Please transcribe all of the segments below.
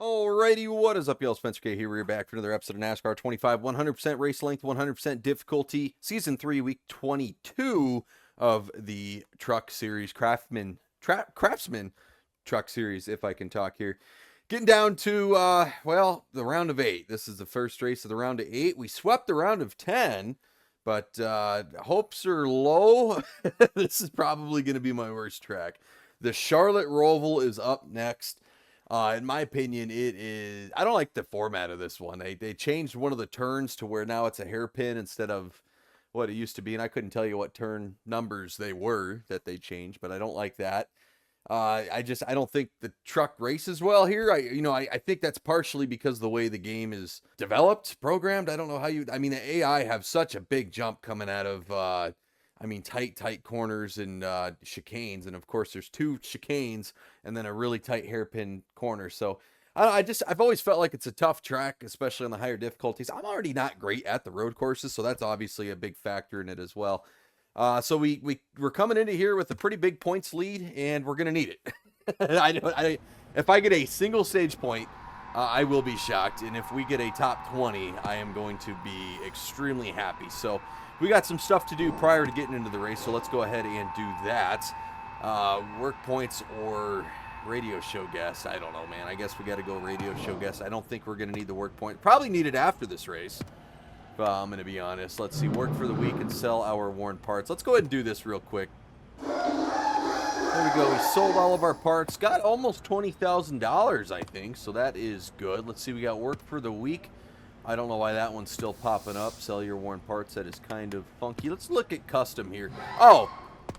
Alrighty, what is up, y'all? Spencer K here. We're back for another episode of NASCAR 25, 100% race length, 100% difficulty, season 3, week 22 of the Truck Series, Craftsman Truck Series, if I can talk here. Getting down to, the round of 8. This is the first race of the round of 8. We swept the round of 10, but hopes are low. This is probably going to be my worst track. The Charlotte Roval is up next. In my opinion, it is. I don't like the format of this one. They changed one of the turns to where now it's a hairpin instead of what it used to be, and I couldn't tell you what turn numbers they were that they changed, but I don't like that. I don't think the truck races well here. I think that's partially because of the way the game is developed, programmed. I don't know how you. I mean, the AI have such a big jump coming out of. Tight corners and chicanes. And of course, there's 2 chicanes and then a really tight hairpin corner. So I've always felt like it's a tough track, especially on the higher difficulties. I'm already not great at the road courses, so that's obviously a big factor in it as well. So we're coming into here with a pretty big points lead, and we're going to need it. If I get a single stage point, I will be shocked. And if we get a top 20, I am going to be extremely happy. So we got some stuff to do prior to getting into the race, so let's go ahead and do that. Work points or radio show guest. I don't know, man. I guess we got to go radio show guest. I don't think we're going to need the work point. Probably need it after this race, but I'm going to be honest. Let's see. Work for the week and sell our worn parts. Let's go ahead and do this real quick. There we go. We sold all of our parts. Got almost $20,000, I think, so that is good. Let's see. We got work for the week. I don't know why that one's still popping up. Sell your worn parts. That is kind of funky. Let's look at custom here. Oh,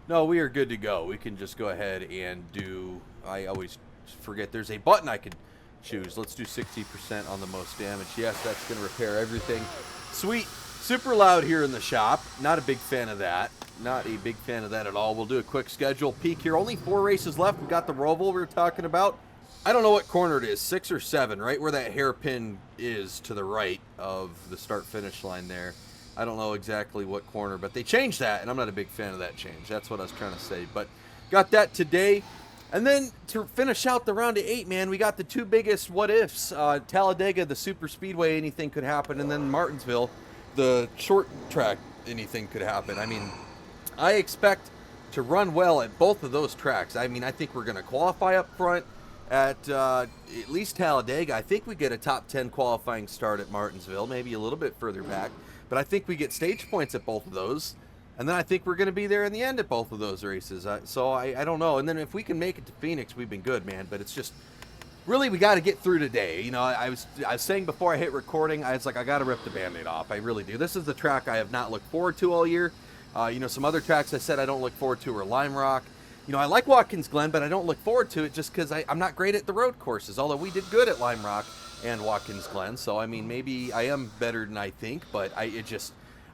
no, we are good to go. We can just go ahead and do... I always forget there's a button I could choose. Let's do 60% on the most damage. Yes, that's going to repair everything. Sweet. Super loud here in the shop. Not a big fan of that. Not a big fan of that at all. We'll do a quick schedule peek here. Only 4 races left. We got the Roval we were talking about. I don't know what corner it is, 6 or 7, right where that hairpin is to the right of the start-finish line there. I don't know exactly what corner, but they changed that, and I'm not a big fan of that change. That's what I was trying to say, but got that today. And then to finish out the round of 8, man, we got the 2 biggest what-ifs. Talladega, the super speedway, anything could happen, and then Martinsville, the short track, anything could happen. I mean, I expect to run well at both of those tracks. I mean, I think we're going to qualify up front. At least Talladega. I think we get a top 10 qualifying start at Martinsville, maybe a little bit further back, but I think we get stage points at both of those, and then I think we're going to be there in the end at both of those races. So I don't know. And then if we can make it to Phoenix, we've been good, man. But it's just really we got to get through today. You know, I was saying before I hit recording, I was like, I got to rip the Band-Aid off. I really do. This is the track I have not looked forward to all year. Some other tracks I said I don't look forward to are Lime Rock. You know, I like Watkins Glen, but I don't look forward to it just because I'm not great at the road courses, although we did good at Lime Rock and Watkins Glen. So, I mean, maybe I am better than I think, but I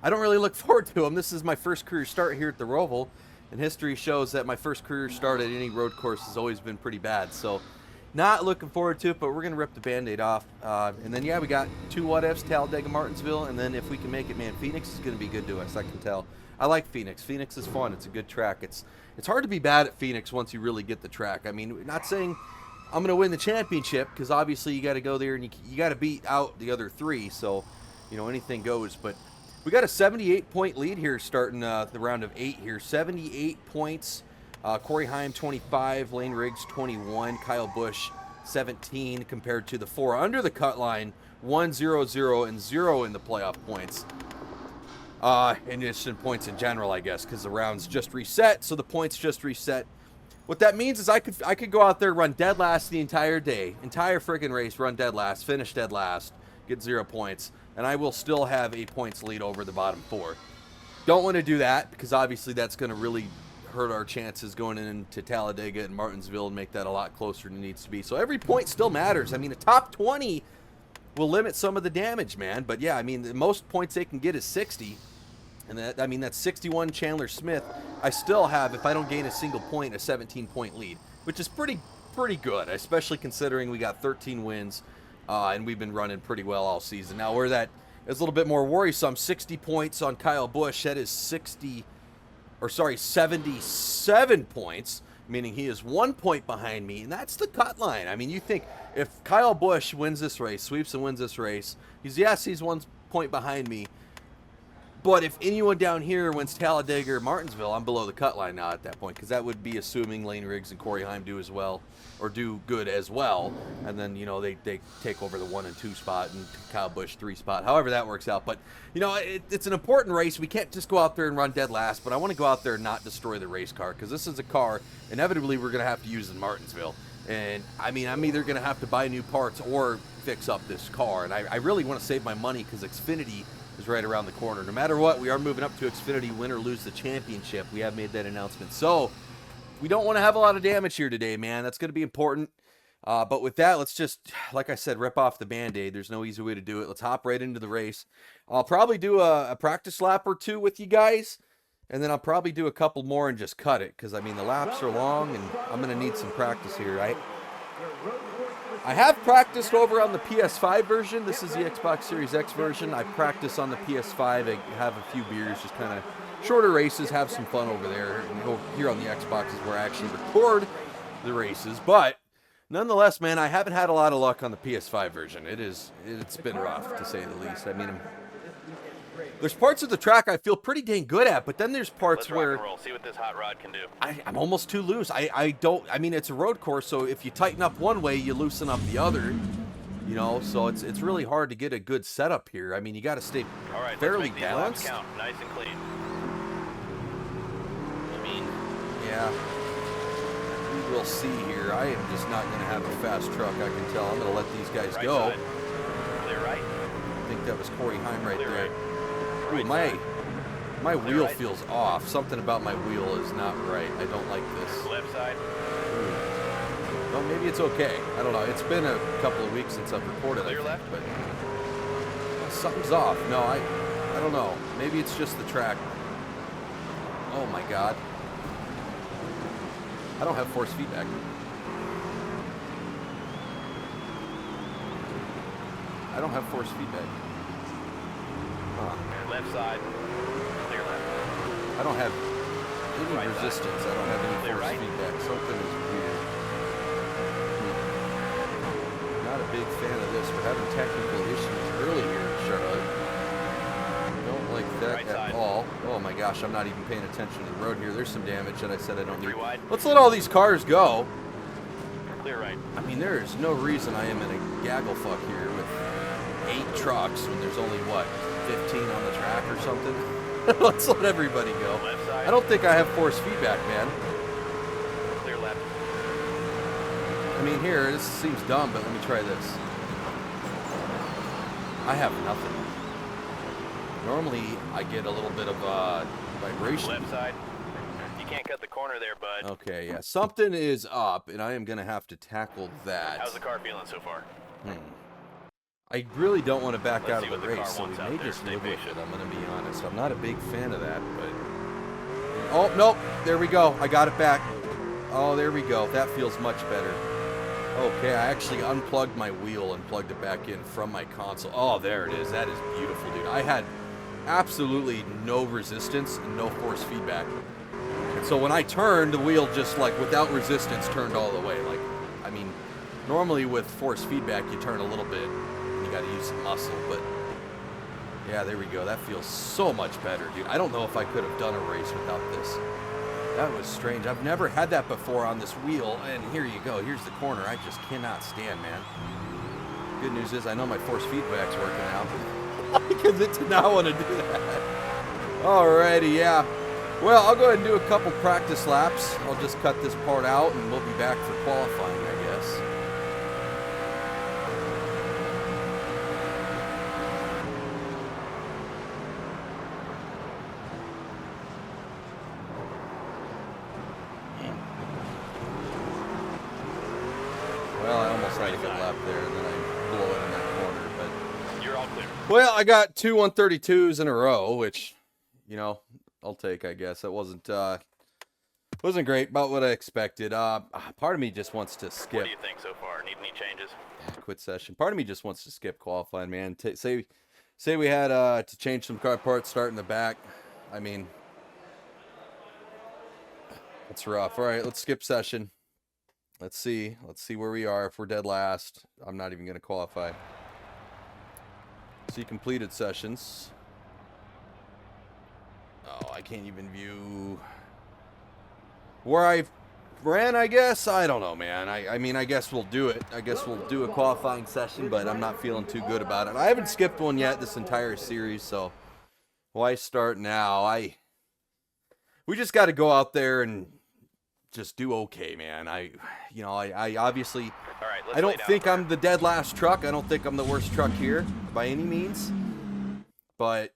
don't really look forward to them. This is my first career start here at the Roval, and history shows that my first career start at any road course has always been pretty bad. So, not looking forward to it, but we're going to rip the Band-Aid off. And then, yeah, we got 2 what-ifs, Talladega, Martinsville, and then if we can make it, man, Phoenix is going to be good to us, I can tell. I like Phoenix. Phoenix is fun. It's a good track. It's hard to be bad at Phoenix once you really get the track. I mean, not saying I'm going to win the championship because obviously you got to go there and you got to beat out the other 3. So, you know, anything goes. But we got a 78-point lead here starting the round of 8 here. 78 points. Corey Heim, 25. Lane Riggs, 21. Kyle Busch, 17 compared to the 4 under the cut line. 1, 0, 0, and 0 in the playoff points. And just in points in general, I guess, because the rounds just reset, so the points just reset. What that means is I could go out there, run dead last the entire day, entire friggin' race, run dead last, finish dead last, get 0 points, and I will still have 8 points lead over the bottom 4. Don't want to do that because obviously that's going to really hurt our chances going into Talladega and Martinsville and make that a lot closer than it needs to be. So every point still matters. I mean, a top 20 will limit some of the damage, man. But yeah, I mean, the most points they can get is 60. And that's 61 Chandler Smith. I still have, if I don't gain a single point, a 17-point lead, which is pretty good, especially considering we got 13 wins and we've been running pretty well all season. Now, where that is a little bit more worrisome, 60 points on Kyle Busch. That is 77 points meaning he is 1 point behind me, and that's the cut line. I mean, you think if Kyle Busch wins this race, sweeps and wins this race, he's 1 point behind me. But if anyone down here wins Talladega or Martinsville, I'm below the cut line now at that point, because that would be assuming Lane Riggs and Corey Heim do as well, or do good as well, and then, you know, they take over the 1 and 2 spot, and Kyle Busch 3 spot, however that works out. But, you know, it's an important race. We can't just go out there and run dead last, but I want to go out there and not destroy the race car, because this is a car inevitably we're going to have to use in Martinsville. And, I mean, I'm either going to have to buy new parts or fix up this car, and I really want to save my money, because Xfinity is right around the corner. No matter what, we are moving up to Xfinity, win or lose the championship. We have made that announcement. So we don't want to have a lot of damage here today, man. That's going to be important. But with that, let's just, like I said, rip off the Band-Aid. There's no easy way to do it. Let's hop right into the race. I'll probably do a practice lap or two with you guys, and then I'll probably do a couple more and just cut it, because, I mean, the laps are long, and I'm going to need some practice here, right? I have practiced over on the PS5 version. This is the Xbox Series X version. I practice on the PS5. I have a few beers, just kind of shorter races, have some fun over there. And here on the Xbox is where I actually record the races. But nonetheless, man, I haven't had a lot of luck on the PS5 version. It's been rough, to say the least. I mean, there's parts of the track I feel pretty dang good at, but then there's parts where see what this hot rod can do. I'm almost too loose. I mean, it's a road course, so if you tighten up one way, you loosen up the other. You know, so it's really hard to get a good setup here. I mean, you got to stay fairly balanced. Count nice and clean. I mean, yeah, we will see here. I am just not going to have a fast truck, I can tell. I'm going to let these guys go. Side. Clear right. I think that was Corey Heim right Clear there. right. Ooh, Right my Clear wheel right. feels off. Something about my wheel is not right. I don't like this. Left side. Well, maybe it's okay. I don't know. It's been a couple of weeks since I've recorded, Clear I think, left. but something's off. No, I don't know. Maybe it's just the track. Oh my God. I don't have force feedback. I don't have force feedback. Huh. Left side. Clear left. I don't have any Right resistance. I don't have any Clear force right. feedback. Something is weird. Not a big fan of this. We're having technical issues early here in Charlotte. Don't like that Right at side. all. Oh my gosh, I'm not even paying attention to the road here. There's some damage that I said I don't need. 3 wide. Let's let all these cars go. Clear right. I mean, there is no reason I am in a gaggle fuck here with 8 trucks when there's only, what, 15 on the track or something? Let's let everybody go. Left side. I don't think I have force feedback, man. Clear left. I mean, here, this seems dumb, but let me try this. I have nothing. Normally, I get a little bit of vibration. Left side. You can't cut the corner there, bud. Okay, yeah, something is up, and I am going to have to tackle that. How's the car feeling so far? I really don't want to back Let's out see of the what the race, car so we wants out may there. just Stay live with patient. it, I'm going to be honest. I'm not a big fan of that, but... Oh, nope, there we go. I got it back. Oh, there we go. That feels much better. Okay, I actually unplugged my wheel and plugged it back in from my console. Oh, there it is. That is beautiful, dude. I had absolutely no resistance and no force feedback. And so when I turned, the wheel just, like, without resistance, turned all the way. Like, I mean, normally with force feedback, you turn a little bit. You got to use some muscle, but yeah, there we go. That feels so much better, dude. I don't know if I could have done a race without this. That was strange. I've never had that before on this wheel, and here you go. Here's the corner. I just cannot stand, man. Good news is I know my force feedback's working now. Because it did not want to do that. Alrighty, yeah. Well, I'll go ahead and do a couple practice laps. I'll just cut this part out, and we'll be back for qualifying, I guess. Well, I almost had a good lap there, and then I blew it in that corner. But You're all clear. well, I got 2 132s in a row, which, you know, I'll take, I guess. It wasn't great, about what I expected. Part of me just wants to What skip do you think so far? Need any changes? quit session. Part of me just wants to skip qualifying, man. Say we had to change some car parts, start in the back. I mean, That's rough. All right, let's skip session. Let's see where we are. If we're dead last, I'm not even going to qualify. See completed sessions. Oh, I can't even view where I ran, I guess. I don't know, man. I mean, I guess we'll do it. I guess we'll do a qualifying session, but I'm not feeling too good about it. I haven't skipped one yet this entire series, so why start now? We just got to go out there and just do okay, man. I obviously, All right, let's I lay don't down think for I'm the dead last truck. I don't think I'm the worst truck here by any means. But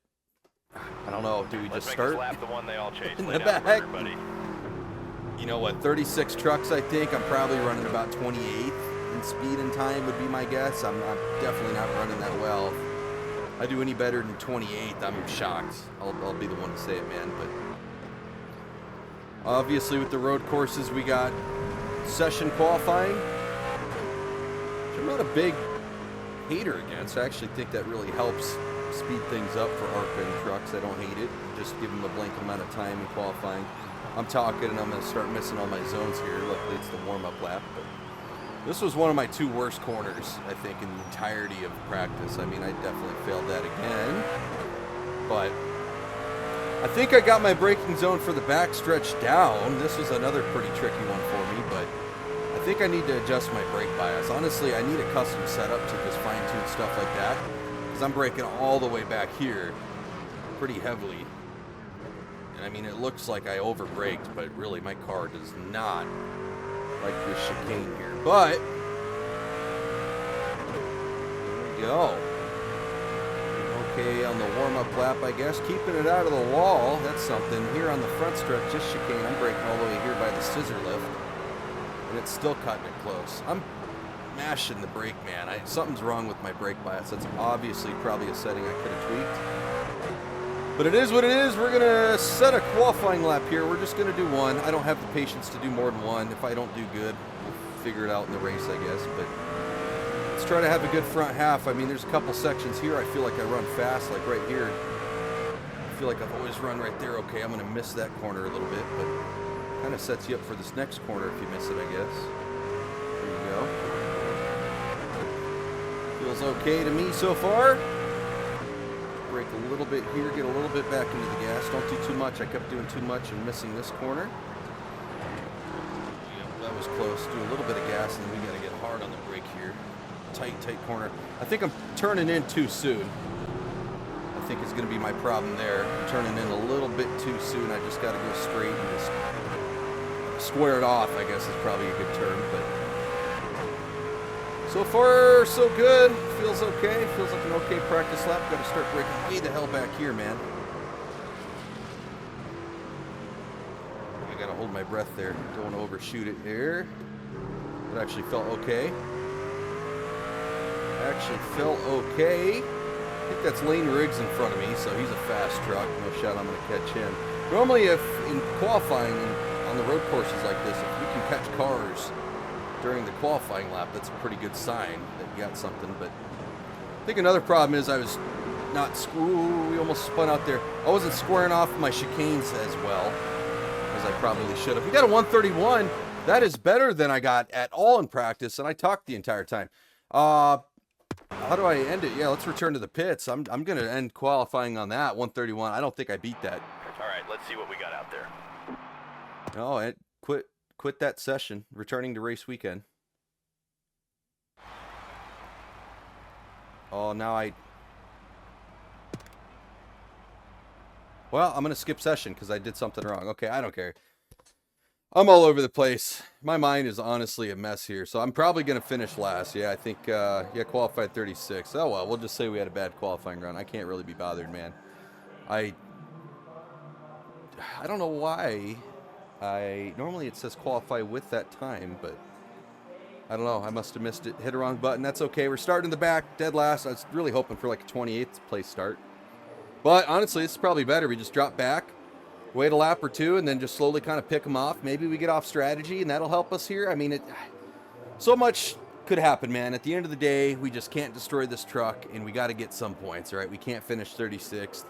I don't know. Do we Let's just make start this lap the one they all chase. in Lay the down for back? everybody. You know what? 36 trucks. I think I'm probably running about 28th in speed and time would be my guess. I'm definitely not running that well. If I do any better than 28th, I'm shocked. I'll be the one to say it, man. But obviously, with the road courses, we got session qualifying, which I'm not a big hater against. I actually think that really helps speed things up for ARCA and trucks. I don't hate it. Just give them a blanket amount of time in qualifying. I'm talking, and I'm going to start missing all my zones here. Luckily, it's the warm-up lap. But this was one of my 2 worst corners, I think, in the entirety of practice. I mean, I definitely failed that again. But I think I got my braking zone for the back stretch down. This was another pretty tricky one for me, but I think I need to adjust my brake bias. Honestly, I need a custom setup to just fine-tune stuff like that, because I'm braking all the way back here pretty heavily. And I mean, it looks like I over-braked, but really my car does not like this chicane here. But there we go. Okay, on the warm-up lap, I guess. Keeping it out of the wall, that's something. Here on the front stretch, this chicane, I'm braking all the way here by the scissor lift. And it's still cutting it close. I'm mashing the brake, man. Something's wrong with my brake bias. That's obviously probably a setting I could have tweaked. But it is what it is. We're going to set a qualifying lap here. We're just going to do one. I don't have the patience to do more than one. If I don't do good, we'll figure it out in the race, I guess. But let's try to have a good front half. I mean, there's a couple sections here I feel like I run fast, like right here. I feel like I've always run right there. Okay, I'm going to miss that corner a little bit, but kind of sets you up for this next corner if you miss it, I guess. There you go. Feels okay to me so far. Brake a little bit here, get a little bit back into the gas. Don't do too much. I kept doing too much and missing this corner. Yep, that was close. Do a little bit of gas, and then we got to get hard on the brake here. Tight corner. I think I'm turning in too soon. I think is going to be my problem there. I'm turning in a little bit too soon. I just got to go straight and just square it off, I guess is probably a good term. But so far, so good. Feels okay. Feels like an okay practice lap. Got to start braking way the hell back here, man. I got to hold my breath there. Don't want to overshoot it here. It actually felt okay. I think that's Lane Riggs in front of me, so he's a fast truck. No shot I'm going to catch him. Normally, if in qualifying on the road courses like this, if we can catch cars during the qualifying lap, that's a pretty good sign that you got something. But I think another problem is I was not we almost spun out there. I wasn't squaring off my chicanes as well as I probably should have. We got a 131. That is better than I got at all in practice, and I talked the entire time. How do I end it? Yeah, let's return to the pits. I'm going to end qualifying on that 131. I don't think I beat that. All right, let's see what we got out there. Oh, and quit that session. Returning to race weekend. Oh, now well, I'm going to skip session because I did something wrong. Okay, I don't care. I'm all over the place. My mind is honestly a mess here. So I'm probably going to finish last. Yeah, I think, qualified 36. Oh, well, we'll just say we had a bad qualifying run. I can't really be bothered, man. I don't know why. Normally it says qualify with that time, but I don't know. I must have missed it. Hit a wrong button. That's okay. We're starting in the back, dead last. I was really hoping for like a 28th place start. But honestly, it's probably better. We just drop back, wait a lap or two, and then just slowly kind of pick them off. Maybe we get off strategy, and that'll help us here. I mean, so much could happen, man. At the end of the day, we just can't destroy this truck, and we got to get some points, all right? We can't finish 36th.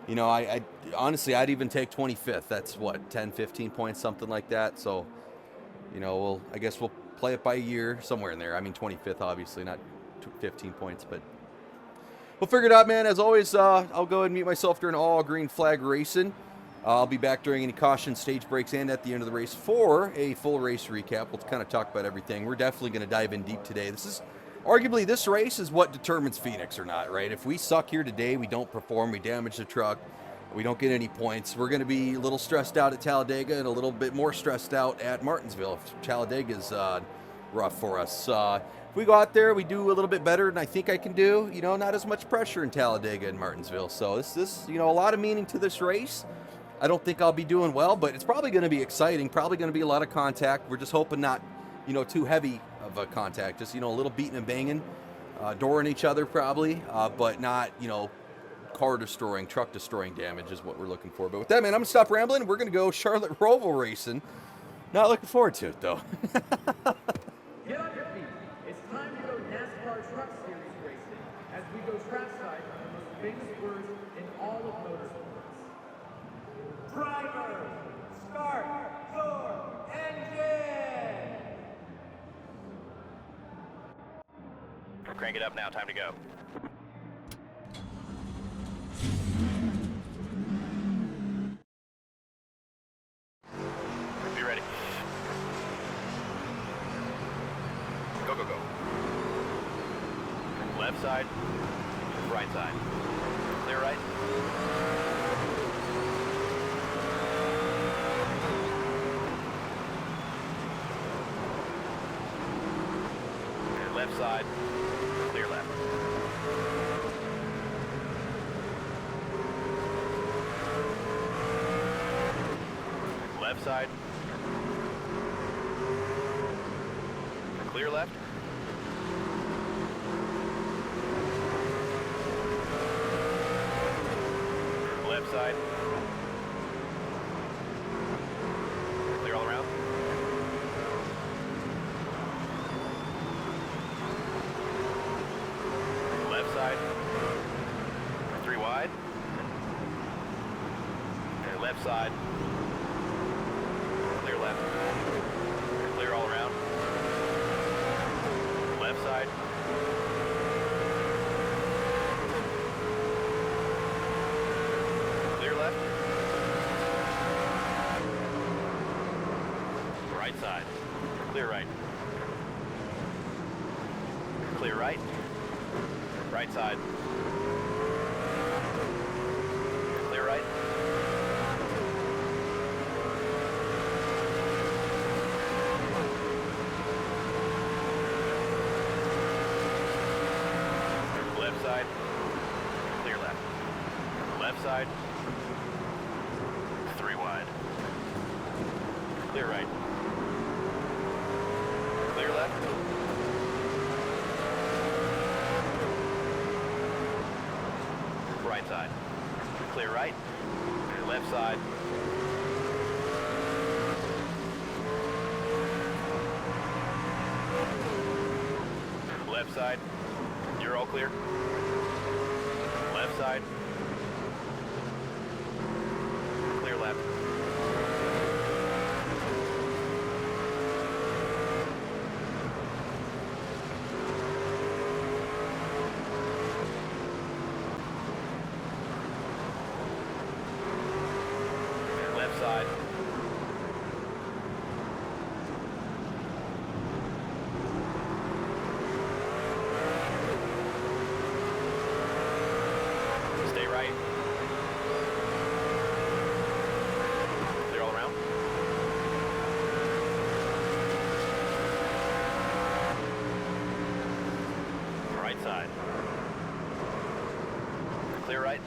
You know, I honestly, I'd even take 25th. That's what, 10, 15 points, something like that. So, you know, I guess we'll play it by year, somewhere in there. I mean, 25th, obviously, not 15 points, but we'll figure it out, man. As always, I'll go ahead and mute myself during all green flag racing. I'll be back during any caution, stage breaks, and at the end of the race for a full race recap. We'll kind of talk about everything. We're definitely going to dive in deep today. Arguably, this race is what determines Phoenix or not, right? If we suck here today, we don't perform, we damage the truck, we don't get any points, we're going to be a little stressed out at Talladega and a little bit more stressed out at Martinsville if Talladega's rough for us. If we go out there, we do a little bit better than I think I can do. You know, not as much pressure in Talladega and Martinsville. So this you know, a lot of meaning to this race. I don't think I'll be doing well, but it's probably going to be exciting. Probably going to be a lot of contact. We're just hoping not, you know, too heavy of a contact. Just, you know, a little beating and banging, dooring each other probably, but not, you know, car destroying, truck destroying damage is what we're looking for. But with that, man, I'm going to stop rambling. We're going to go Charlotte Roval racing. Not looking forward to it, though. Get on your feet. It's time to go NASCAR Truck Series racing as we go trackside on the most famous words in all of motorsports. Driver, start your engine! Crank it up now, time to go. Be ready. Go, go, go. Left side, right side. Clear right. Left side, clear left. Left side, clear left. Left side, clear all around. Left side, 3 wide. And left side, clear left. Clear all around. Left side. Clear left. Right side. Clear right. Clear right. Right side. Clear right. Left side. Clear left. Left side. 3 wide. Clear right. Clear left. Right side. Clear right. Left side. Left side. You're all clear. Left side. Clear left. Left side. Stay right. Clear all around. Right side. Clear right.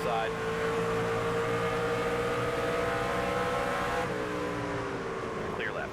side. Clear left.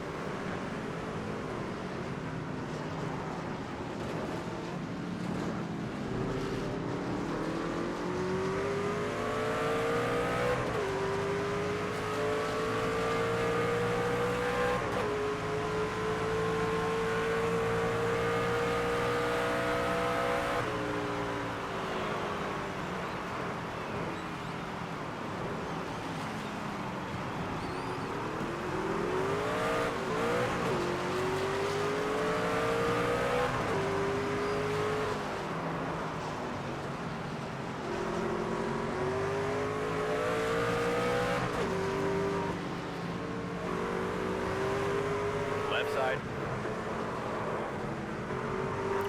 Left side.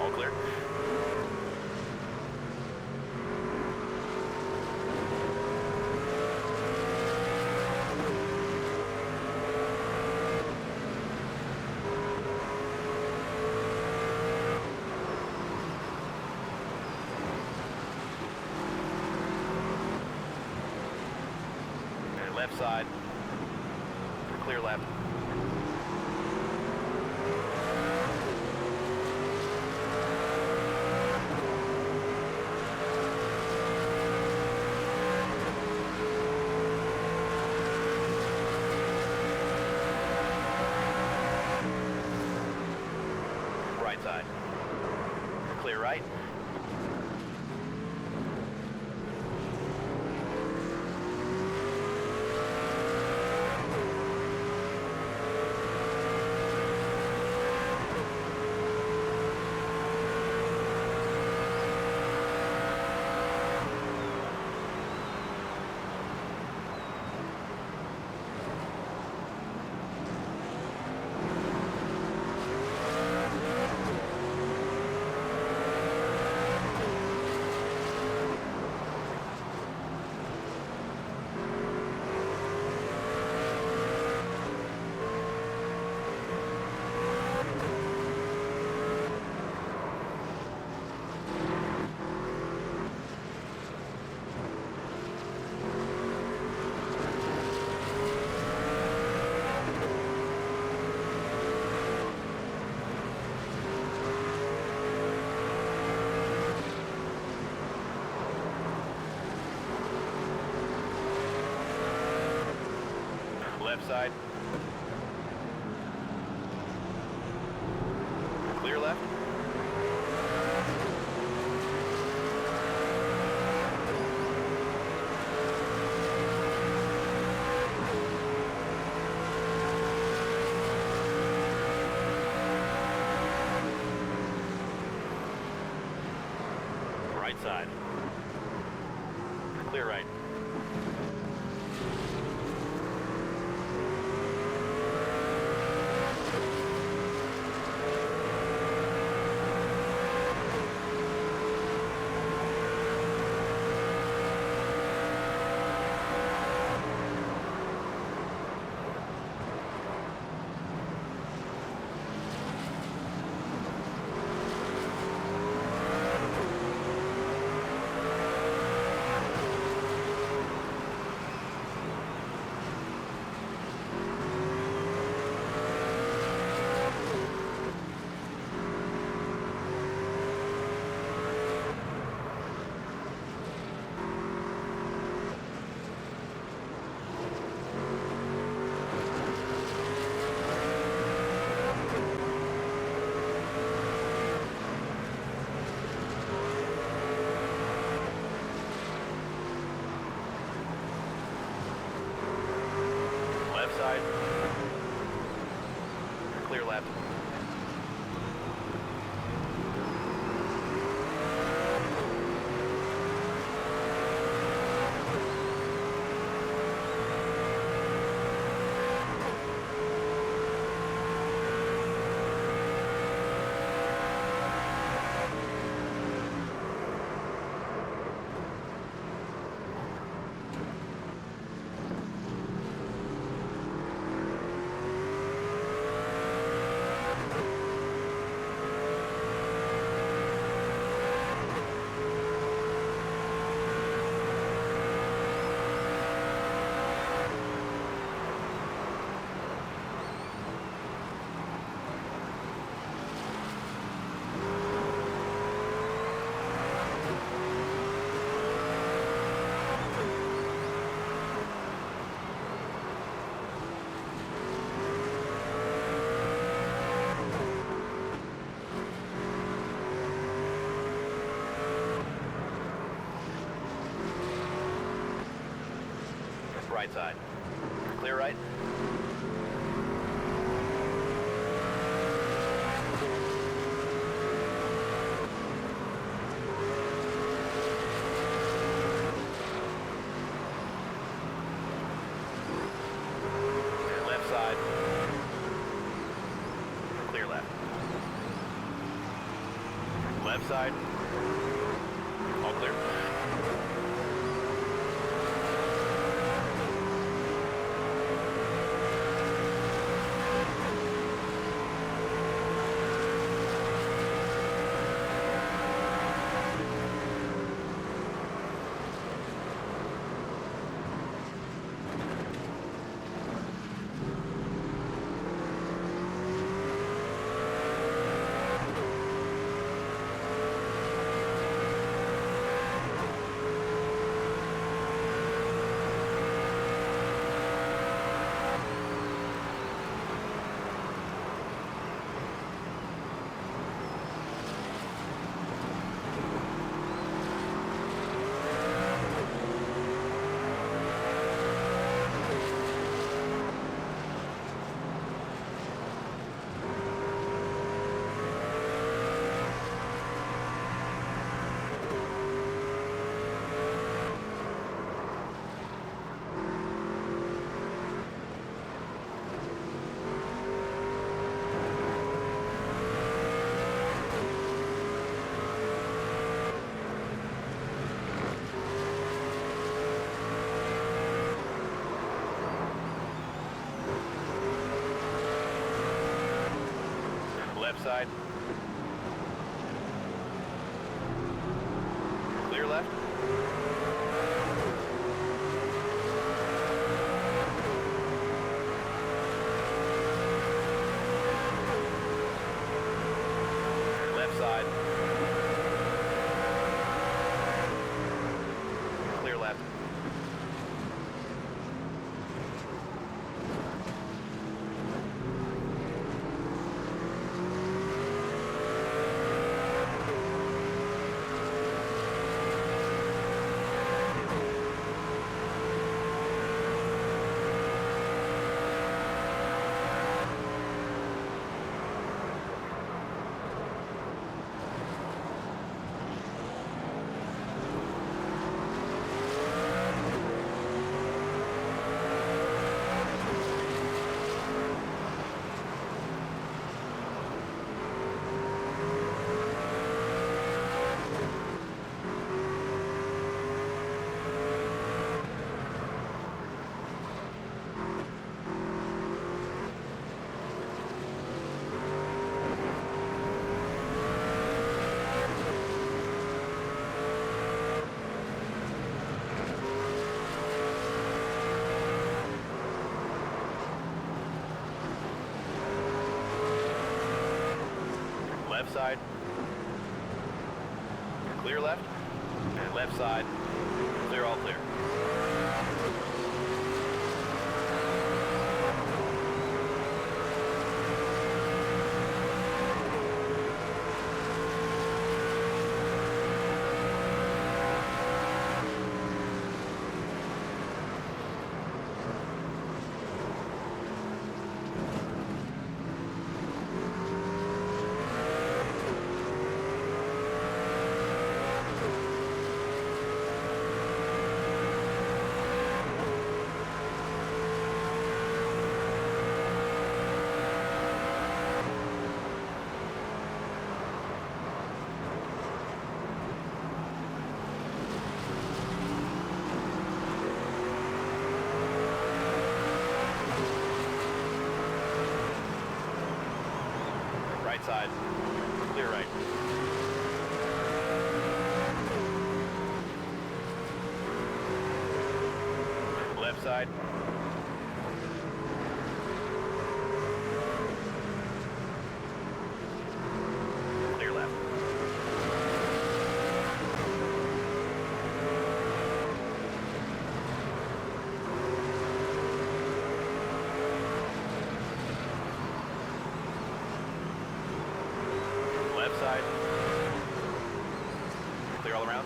All clear. And left side. Clear left. Right side. Clear right. Left side. Clear left. Right side. Clear right. Left side. Clear left. Right side. Clear right. Left side. Clear left. Left side. All clear. Left side. Clear left. Left side. Clear left. Left side. Clear left. And left side. Clear, all clear. Right side. Clear right. Left side. Clear left. Left side. Clear all around.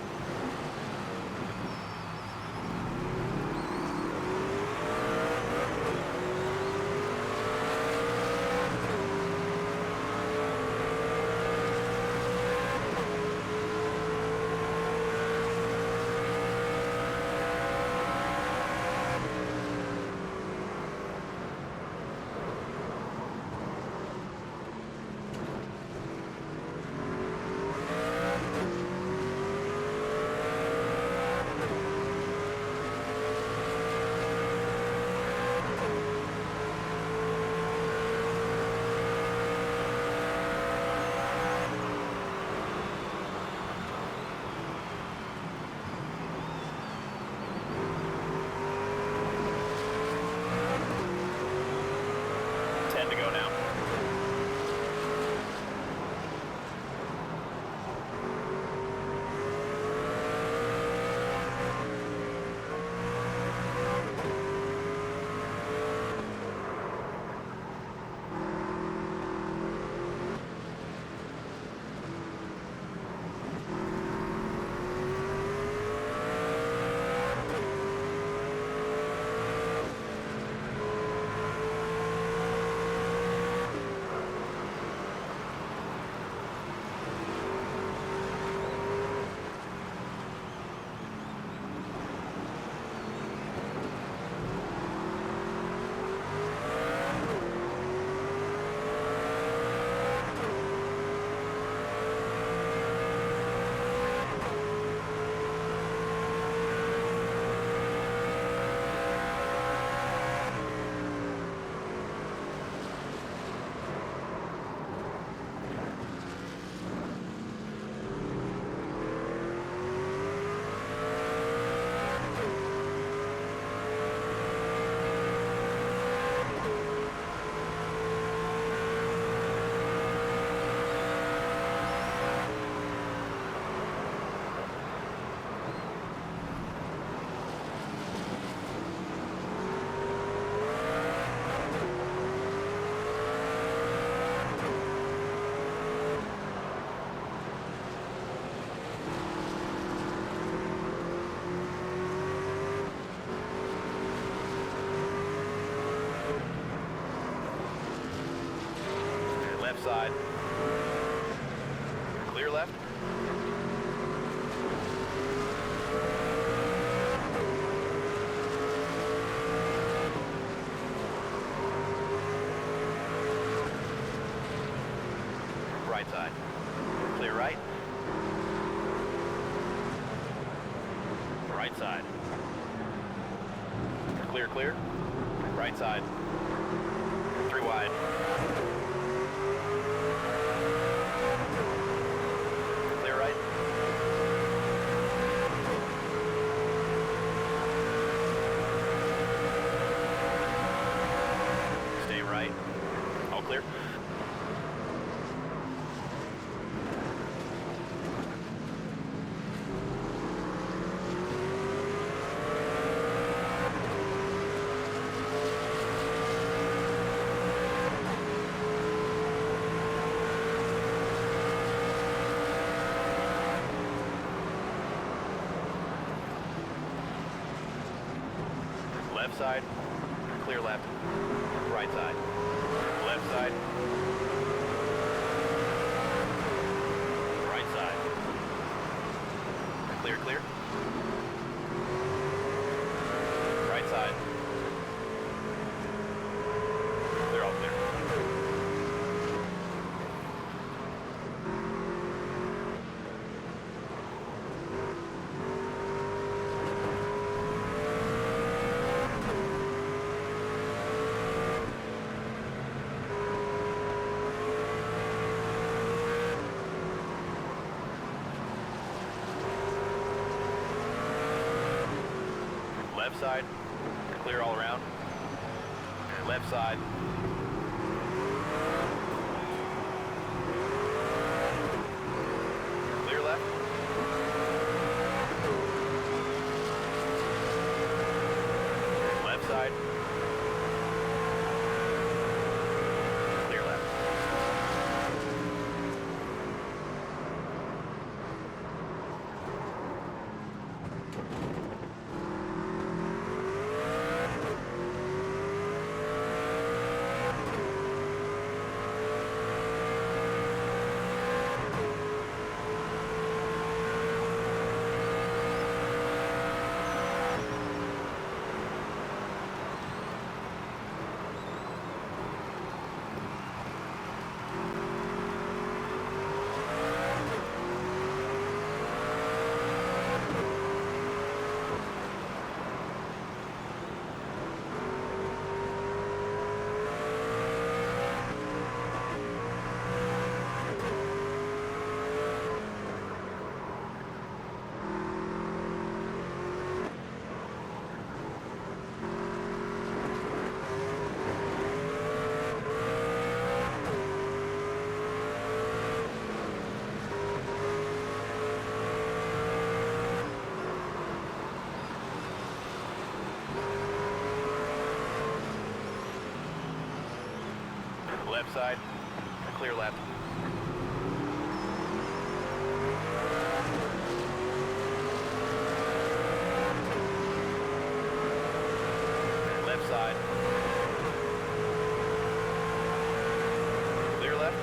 side. Clear left. Right side. Clear right. Right side. Clear, clear. Right side. 3 wide. Clear right. Stay right. All clear. Left side, clear left. Right side, left side. Right side. Clear, clear. Right side. They're all clear. Left side, clear all around. Left side. Clear left. Left side. Clear left. Left side, clear left. Left side. Clear left.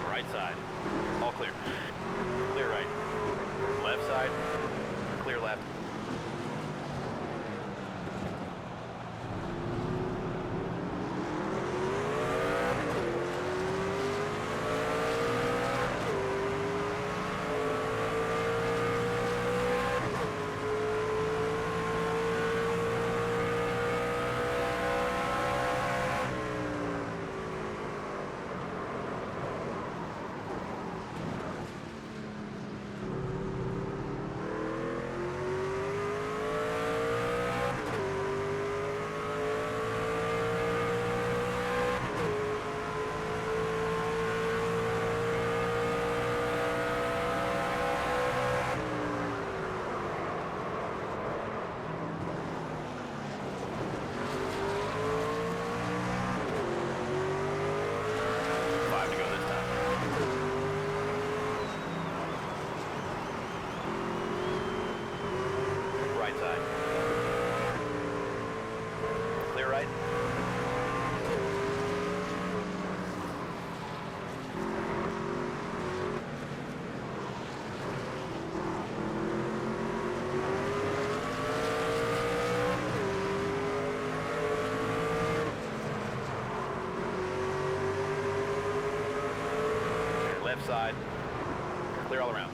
Right side. All clear. Clear right. Left side. Clear left. Left side. Clear all around.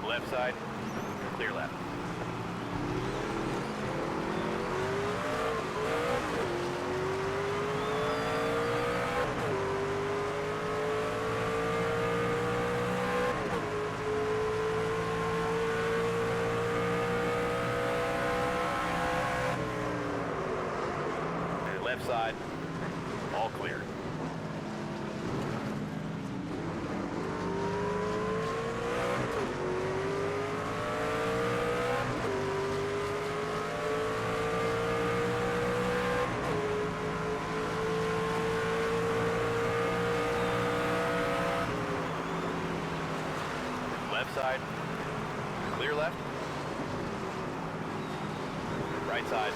Left side, clear left. Left side, all clear. Left side, clear left. Right side.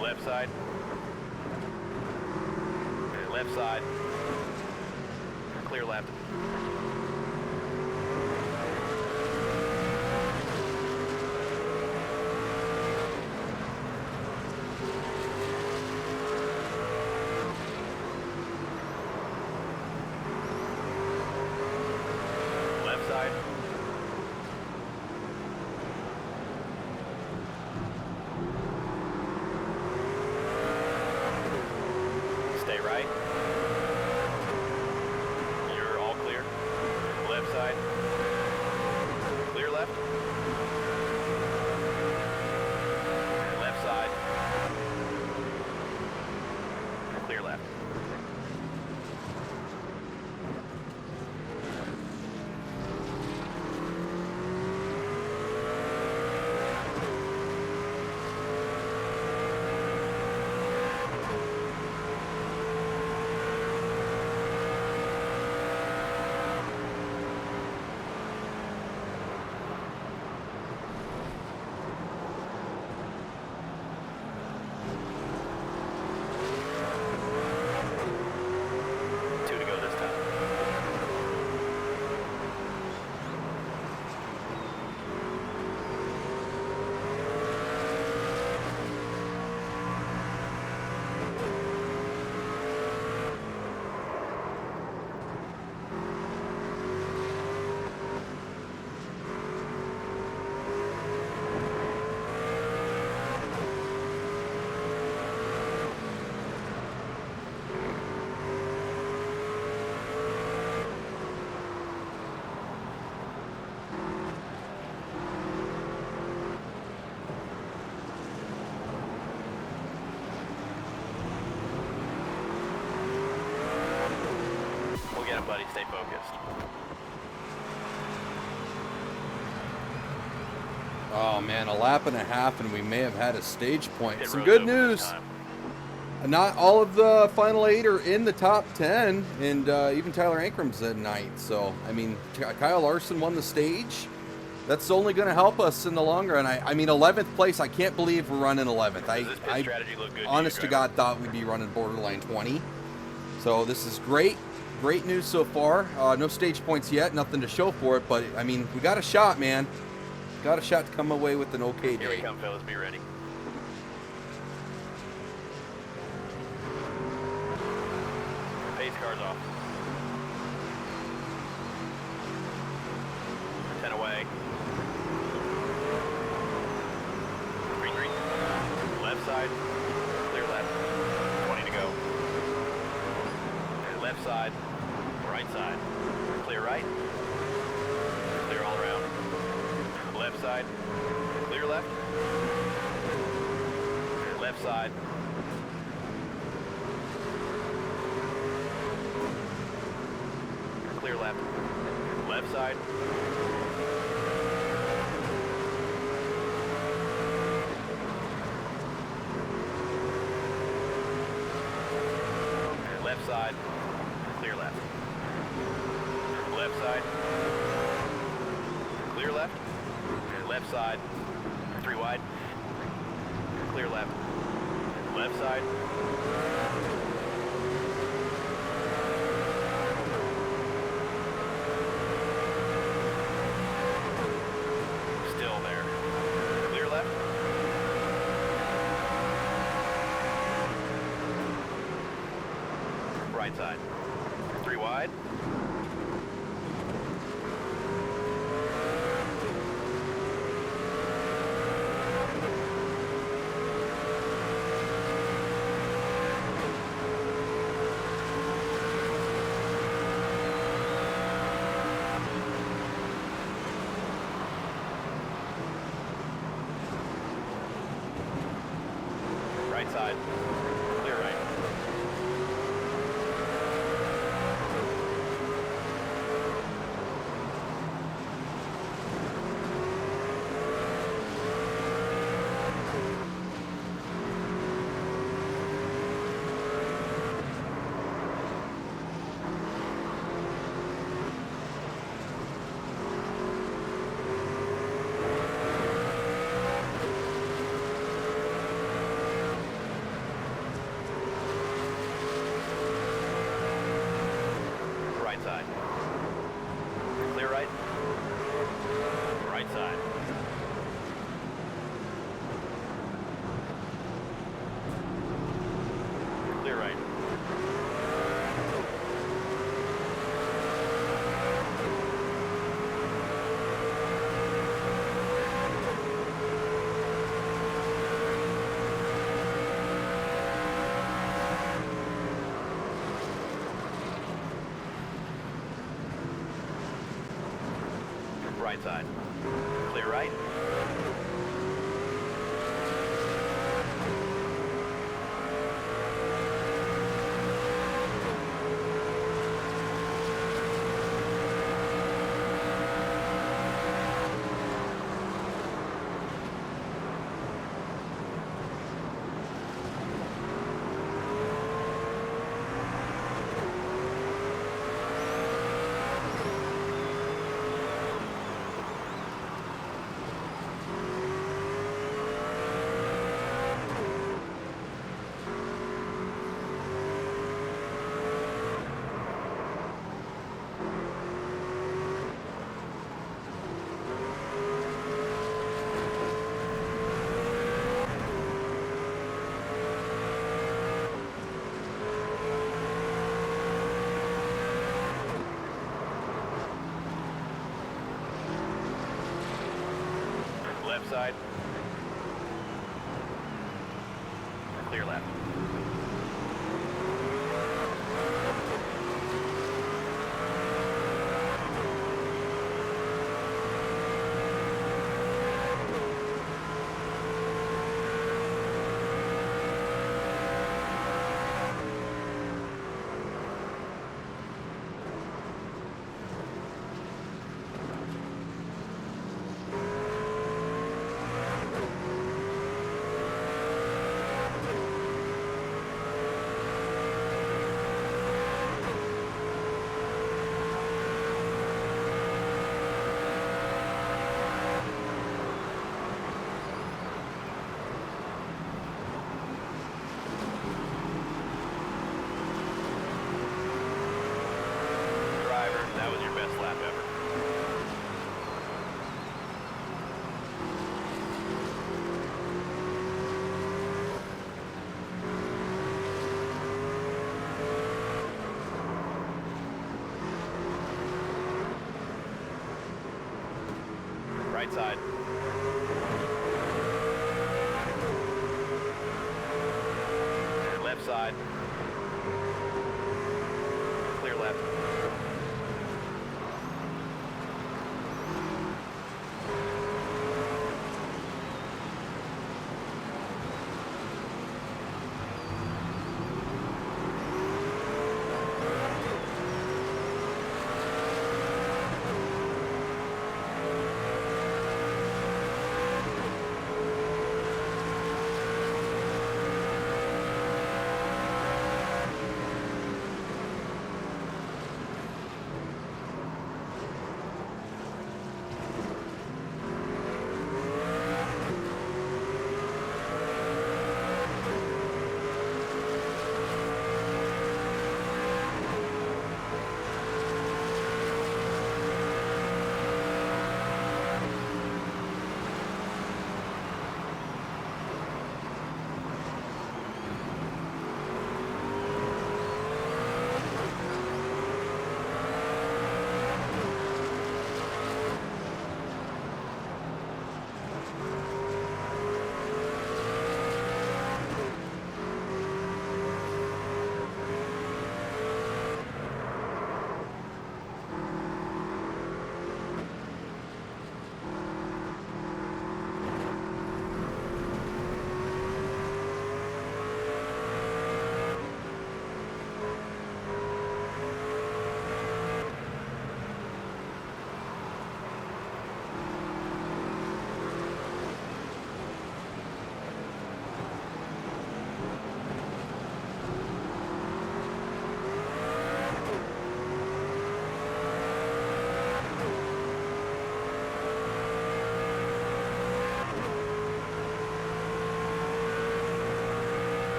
Left side. Left side. Clear left. Left side. Stay right. You're all clear. Left side. Clear left. Left side. Clear left. Two to go this time. We'll get him, buddy. Stay focused. Oh man, a lap and a half, and we may have had a stage point. Pit Some road's good open this news. time. Not all of the final 8 are in the top 10, and even Tyler Ankram's at 9th. So, I mean, Kyle Larson won the stage. That's only going to help us in the long run. I mean, 11th place, I can't believe we're running 11th. Does this pit I strategy look good honest to to you, God, thought we'd be running borderline 20. So this is great. Great news so far. No stage points yet, nothing to show for it, but, I mean, we got a shot, man. Got a shot to come away with an okay Here we day. come, fellas. Be ready. Pace car's off. 10 away. Green, green. Left side. Clear left. 20 to go. And left side. Right side. Clear right. Clear all around. Left side. Clear left. Left side. Clear left. Left side. Left side. Clear left. Left side. Clear left. Left side. 3 wide. Clear left. Left side. Still there. Clear left. Right side. 3 wide. Right side. Clear right. Right side. Clear right. Right side. Clear right. Right side. Clear right. Left side. Clear left. side. Left side. Clear left.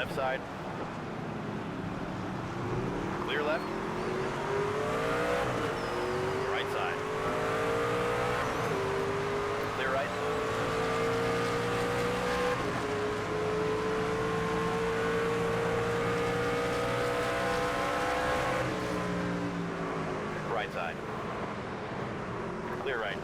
Left side. Clear left. Right side. Clear right. Right side. Clear right.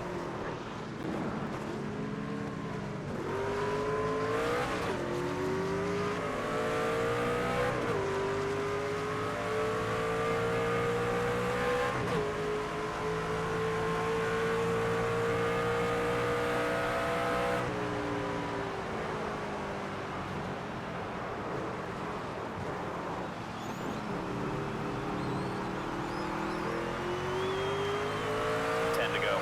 To go.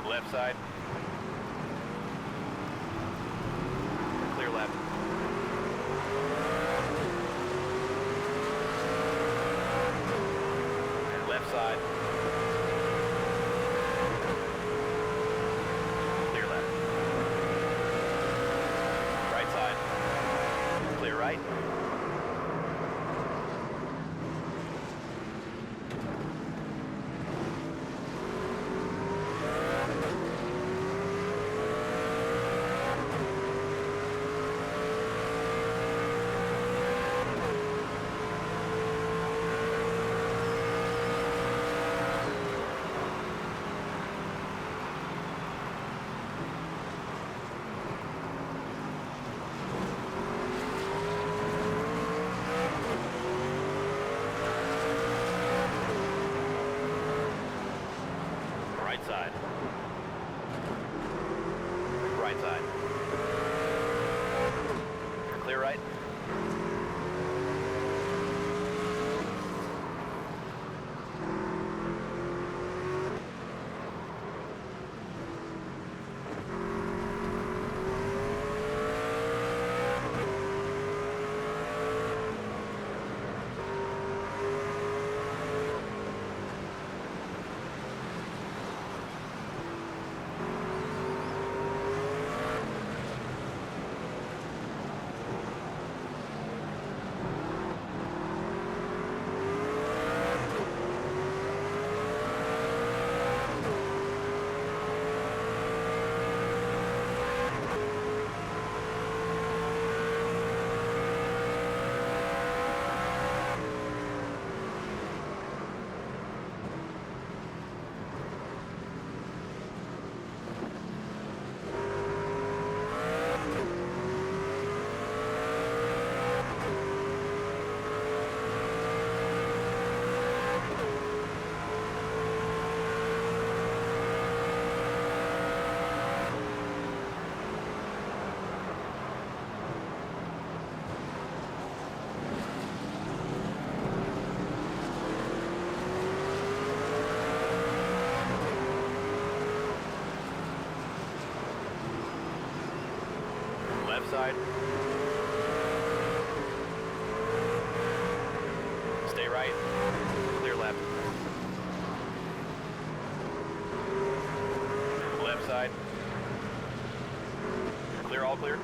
Left side. Clear left. Left side. Clear left. Right side. Clear right. Right side. Right side. Clear right. Left side. Stay right. Clear left. Left side. Clear, all clear.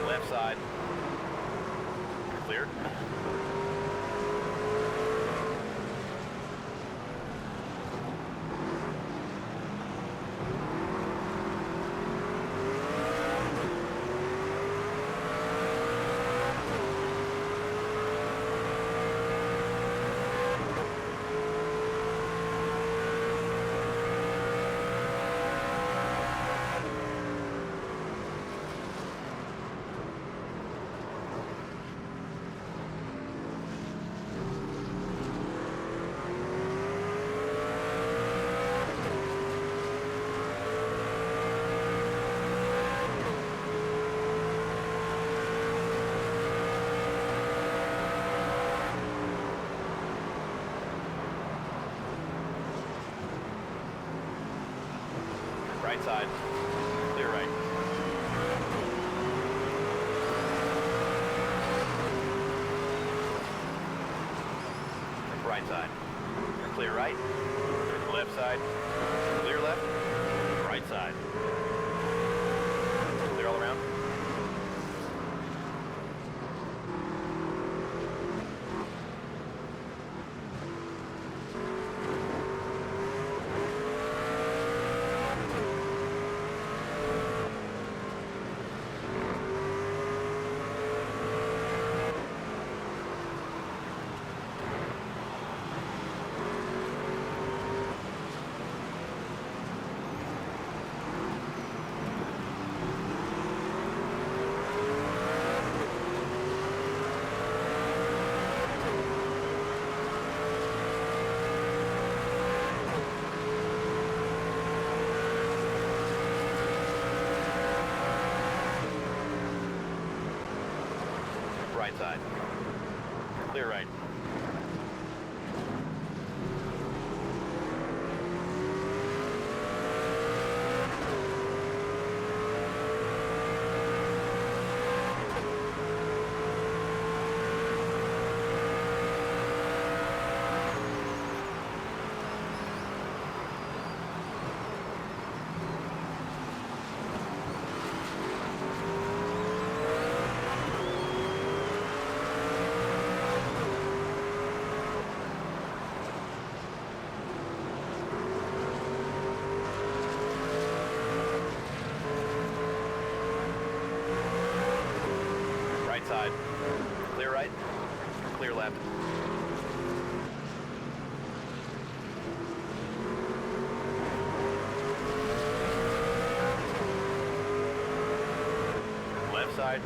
Left side. Clear. Right side. Clear right. Right side. Clear right. Left side. Clear left. Right side. Clear all around. Right side. Clear right. Right side. Clear right. Clear left. Left side.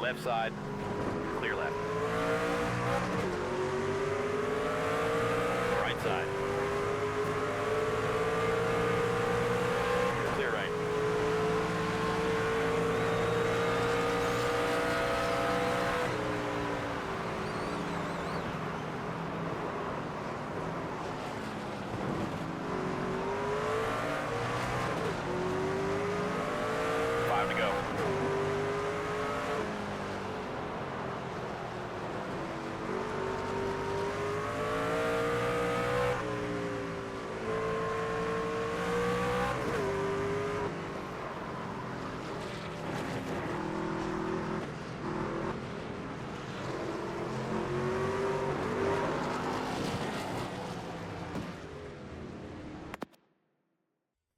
Left side. Clear left. Right side. Clear right. Five to go.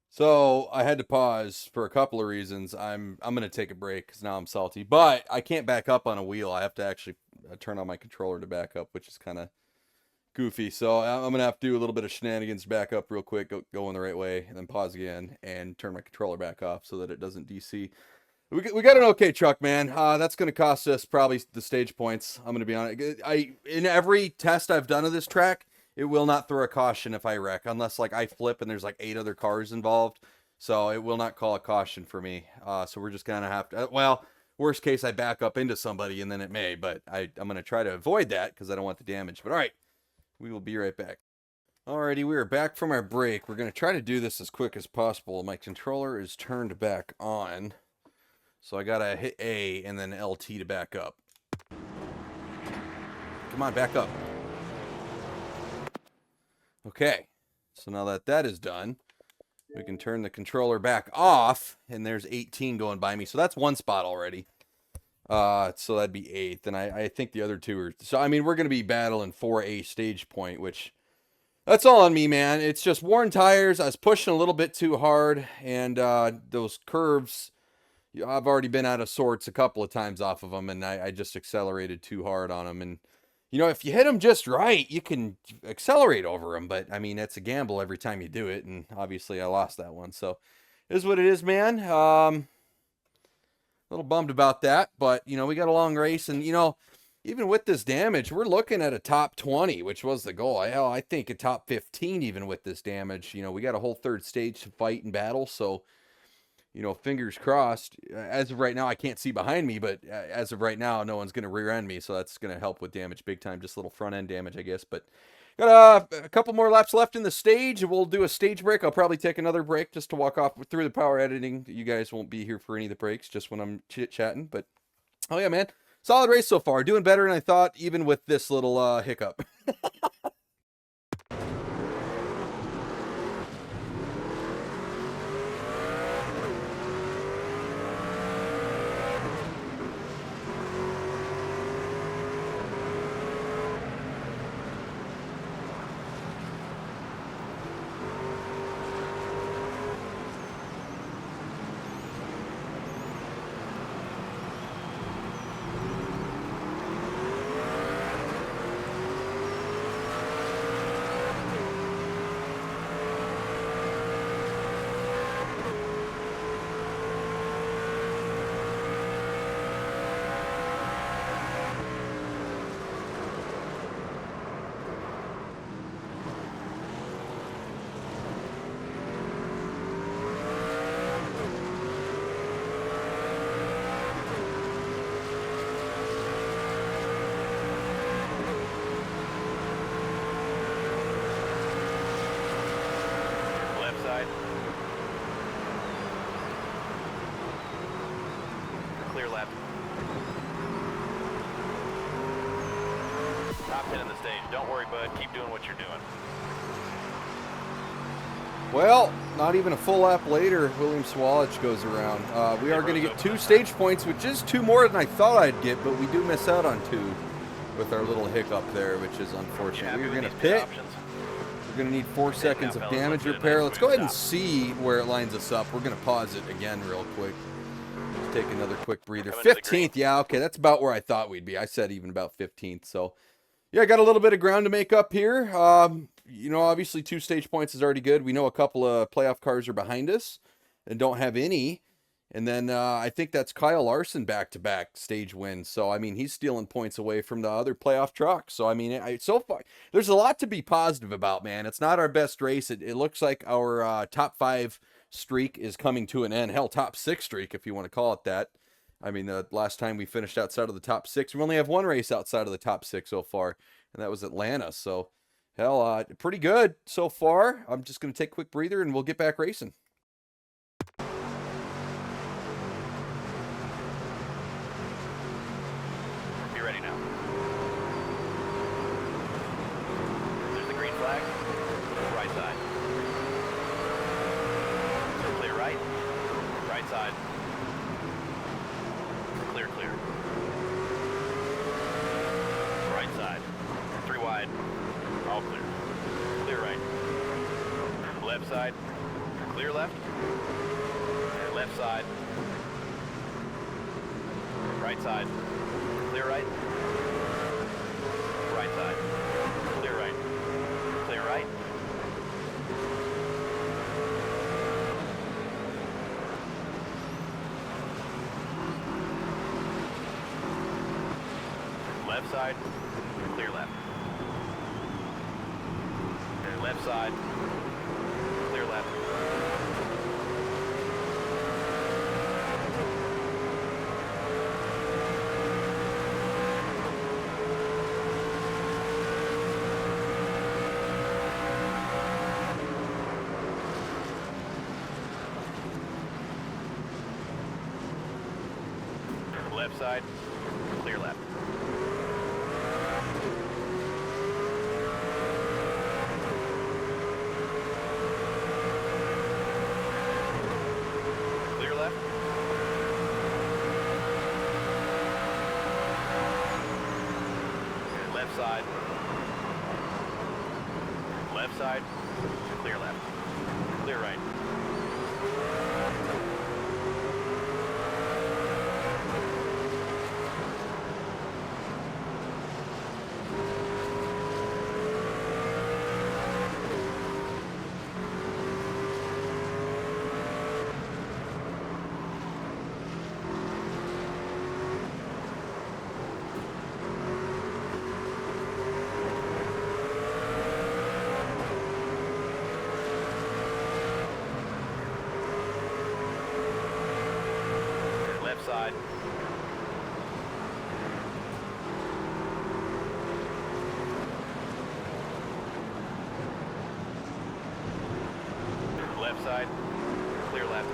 So I had to pause for a couple of reasons. I'm gonna take a break because now I'm salty, but I can't back up on a wheel. I have to actually turn on my controller to back up, which is kind of goofy. So I'm gonna have to do a little bit of shenanigans to back up real quick, go in the right way, and then pause again and turn my controller back off so that it doesn't DC. We got an okay truck, man. That's gonna cost us probably the stage points. I'm gonna be honest. In every test I've done of this track, it will not throw a caution if I wreck, unless like I flip and there's like 8 other cars involved. So it will not call a caution for me. So we're just gonna have to. Well, worst case, I back up into somebody and then it may. But I'm gonna try to avoid that because I don't want the damage. But all right, we will be right back. Alrighty, we are back from our break. We're gonna try to do this as quick as possible. My controller is turned back on, so I gotta hit A and then LT to back up. Come on, back up. Okay, so now that that is done, we can turn the controller back off, and there's 18 going by me, so that's one spot already. So that'd be 8th, and I think the other 2 are... So, I mean, we're going to be battling for a stage point, which... That's all on me, man. It's just worn tires. I was pushing a little bit too hard, and those curves... I've already been out of sorts a couple of times off of them, and I just accelerated too hard on them, and you know, if you hit them just right, you can accelerate over them. But I mean, it's a gamble every time you do it, and obviously I lost that one. So it is what it is, man. A little bummed about that, but you know, we got a long race, and you know, even with this damage, we're looking at a top 20, which was the goal. Hell, I think a top 15 even with this damage. You know, we got a whole third stage to fight and battle, so you know, fingers crossed. As of right now, I can't see behind me, but as of right now, no one's going to rear end me, so that's going to help with damage big time. Just a little front end damage, I guess. But got a couple more laps left in the stage. We'll do a stage break. I'll probably take another break just to walk off through the power editing. You guys won't be here for any of the breaks, just when I'm chit-chatting. But, oh yeah, man. Solid race so far. Doing better than I thought, even with this little hiccup. Side. Clear left. Top 10 in the stage. Don't worry, bud. Keep doing what you're doing. Well, not even a full lap later, William Swalich goes around. We are going to get 2 stage points, which is 2 more than I thought I'd get, but we do miss out on 2 with our little hiccup there, which is unfortunate. We're going to pit. We're going to need 4 seconds of damage repair. Let's go ahead and see where it lines us up. We're going to pause it again real quick. Let's take another quick breather. 15th, yeah, okay, that's about where I thought we'd be. I said even about 15th, so yeah, I got a little bit of ground to make up here. You know, obviously 2 stage points is already good. We know a couple of playoff cars are behind us and don't have any. And then I think that's Kyle Larson back-to-back stage wins. So, I mean, he's stealing points away from the other playoff trucks. So, I mean, so far, there's a lot to be positive about, man. It's not our best race. It looks like our top 5 streak is coming to an end. Hell, top 6 streak, if you want to call it that. I mean, the last time we finished outside of the top 6, we only have 1 race outside of the top 6 so far, and that was Atlanta. So, hell, pretty good so far. I'm just going to take a quick breather, and we'll get back racing. Flag, right side. Clear right, right side. Clear, clear. Right side. 3 wide, all clear. Clear right. Left side, clear left. Left side. Right side, clear right. Right side, clear right. Clear right. Left side, clear left. Left side, clear left. Left side, clear left. Clear left. Left side. Left side, clear left. Clear right. side, clear left.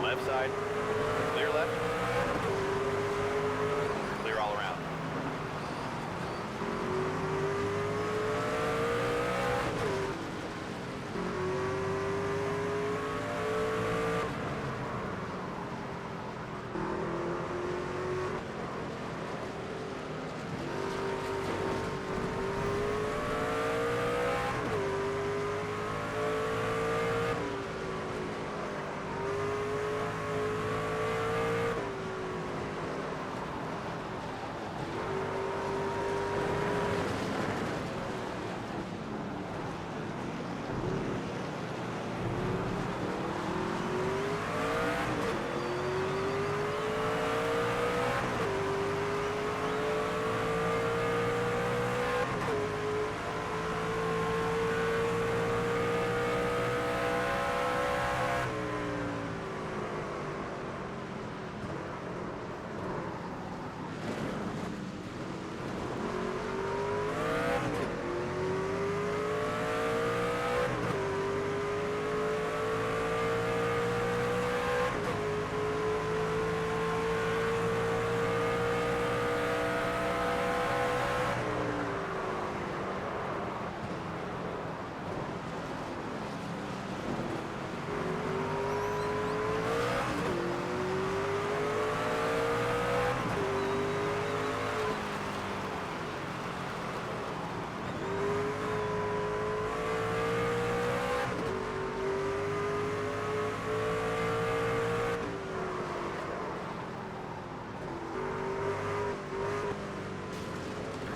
Left side, clear left. Clear all around.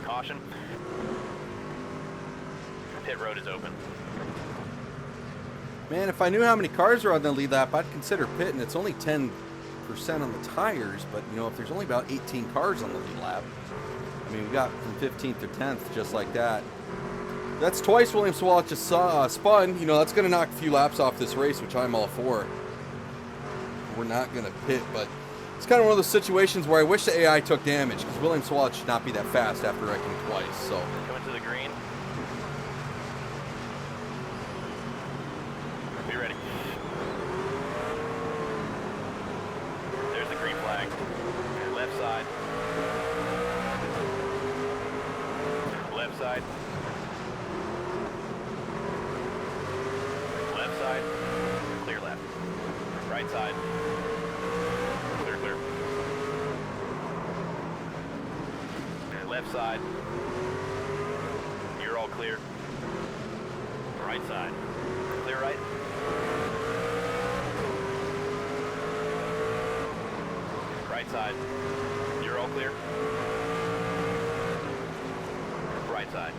Caution. Pit road is open. Man, if I knew how many cars are on the lead lap, I'd consider pitting. It's only 10% on the tires, but you know, if there's only about 18 cars on the lead lap, I mean, we got from 15th to 10th just like that. That's twice William Swallow just spun. You know, that's going to knock a few laps off this race, which I'm all for. We're not going to pit, but it's kind of one of those situations where I wish the AI took damage, because William Swallow should not be that fast after wrecking twice. So Coming to the green. Be ready. There's the green flag. Left side. Left side. Left side. Clear left. Right side. Clear, clear. Left side. You're all clear. Right side. Clear right. Right side. You're all clear. Right side.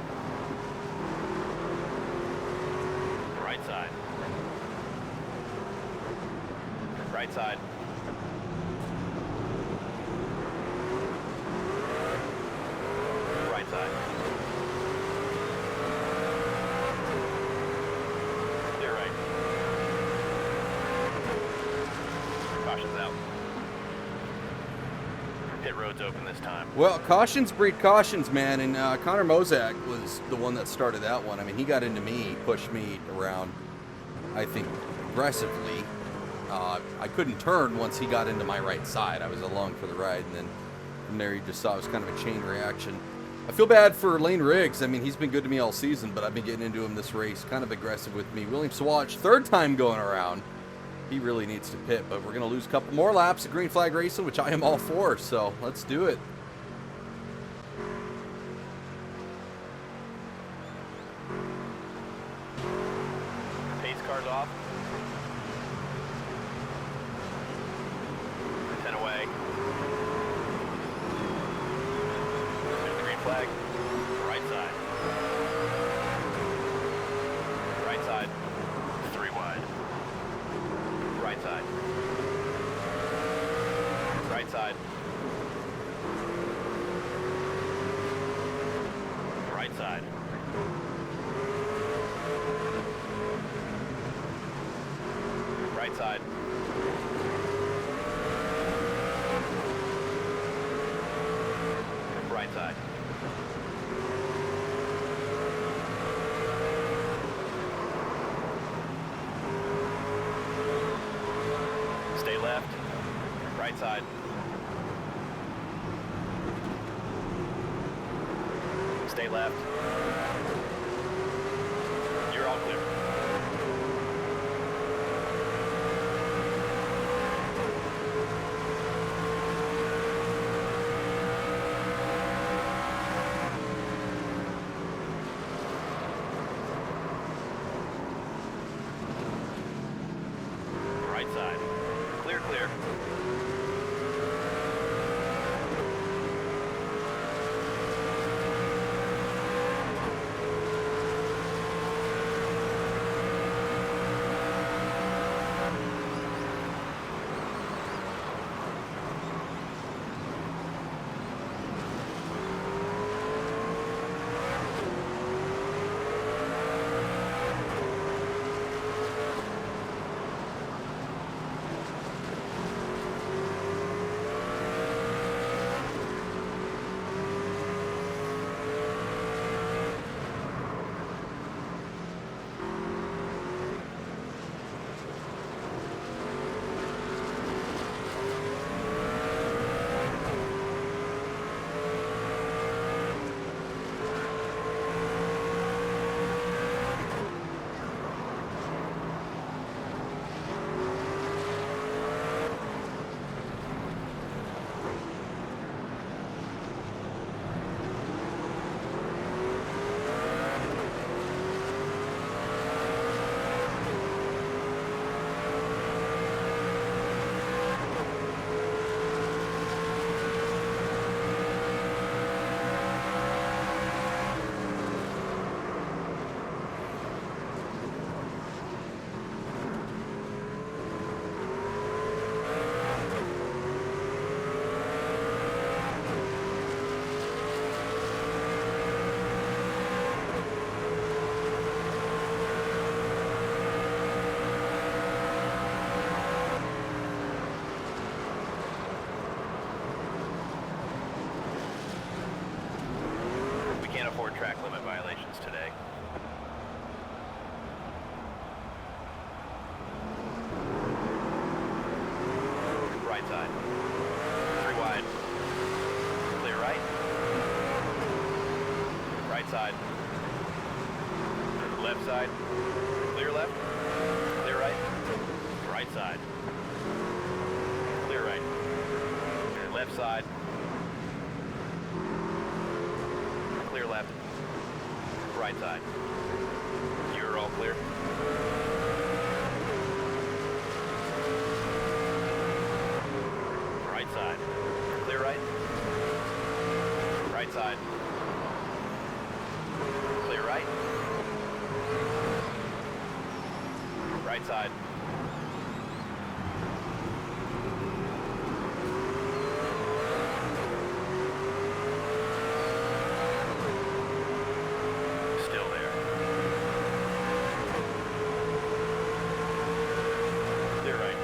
Right side. Right side. Right side. Clear right. Caution's out. Pit road's open this time. well, cautions breed cautions, man, and Connor Mozak was the one that started that one. I mean, he got into me, pushed me around, I think, aggressively. I couldn't turn once he got into my right side. I was along for the ride, and then from there you just saw it was kind of a chain reaction. I feel bad for Lane Riggs. I mean, he's been good to me all season, but I've been getting into him this race, kind of aggressive with me. William Swatch, third time going around. He really needs to pit, but we're going to lose a couple more laps of green flag racing, which I am all for, so let's do it. Pace Right side. Right side. Right side. Right side. Stay left. Right side. Stay left. You're all clear. Right side. Clear, clear. We can't afford track limit violations today. Right side. 3 wide. Clear right. Right side. Left side. Clear left. Clear right. Right side. Clear right. Left side. Clear left. Right side. You're all clear. Right side. Clear right. Right side. Clear right. Right side. Still there. Clear right.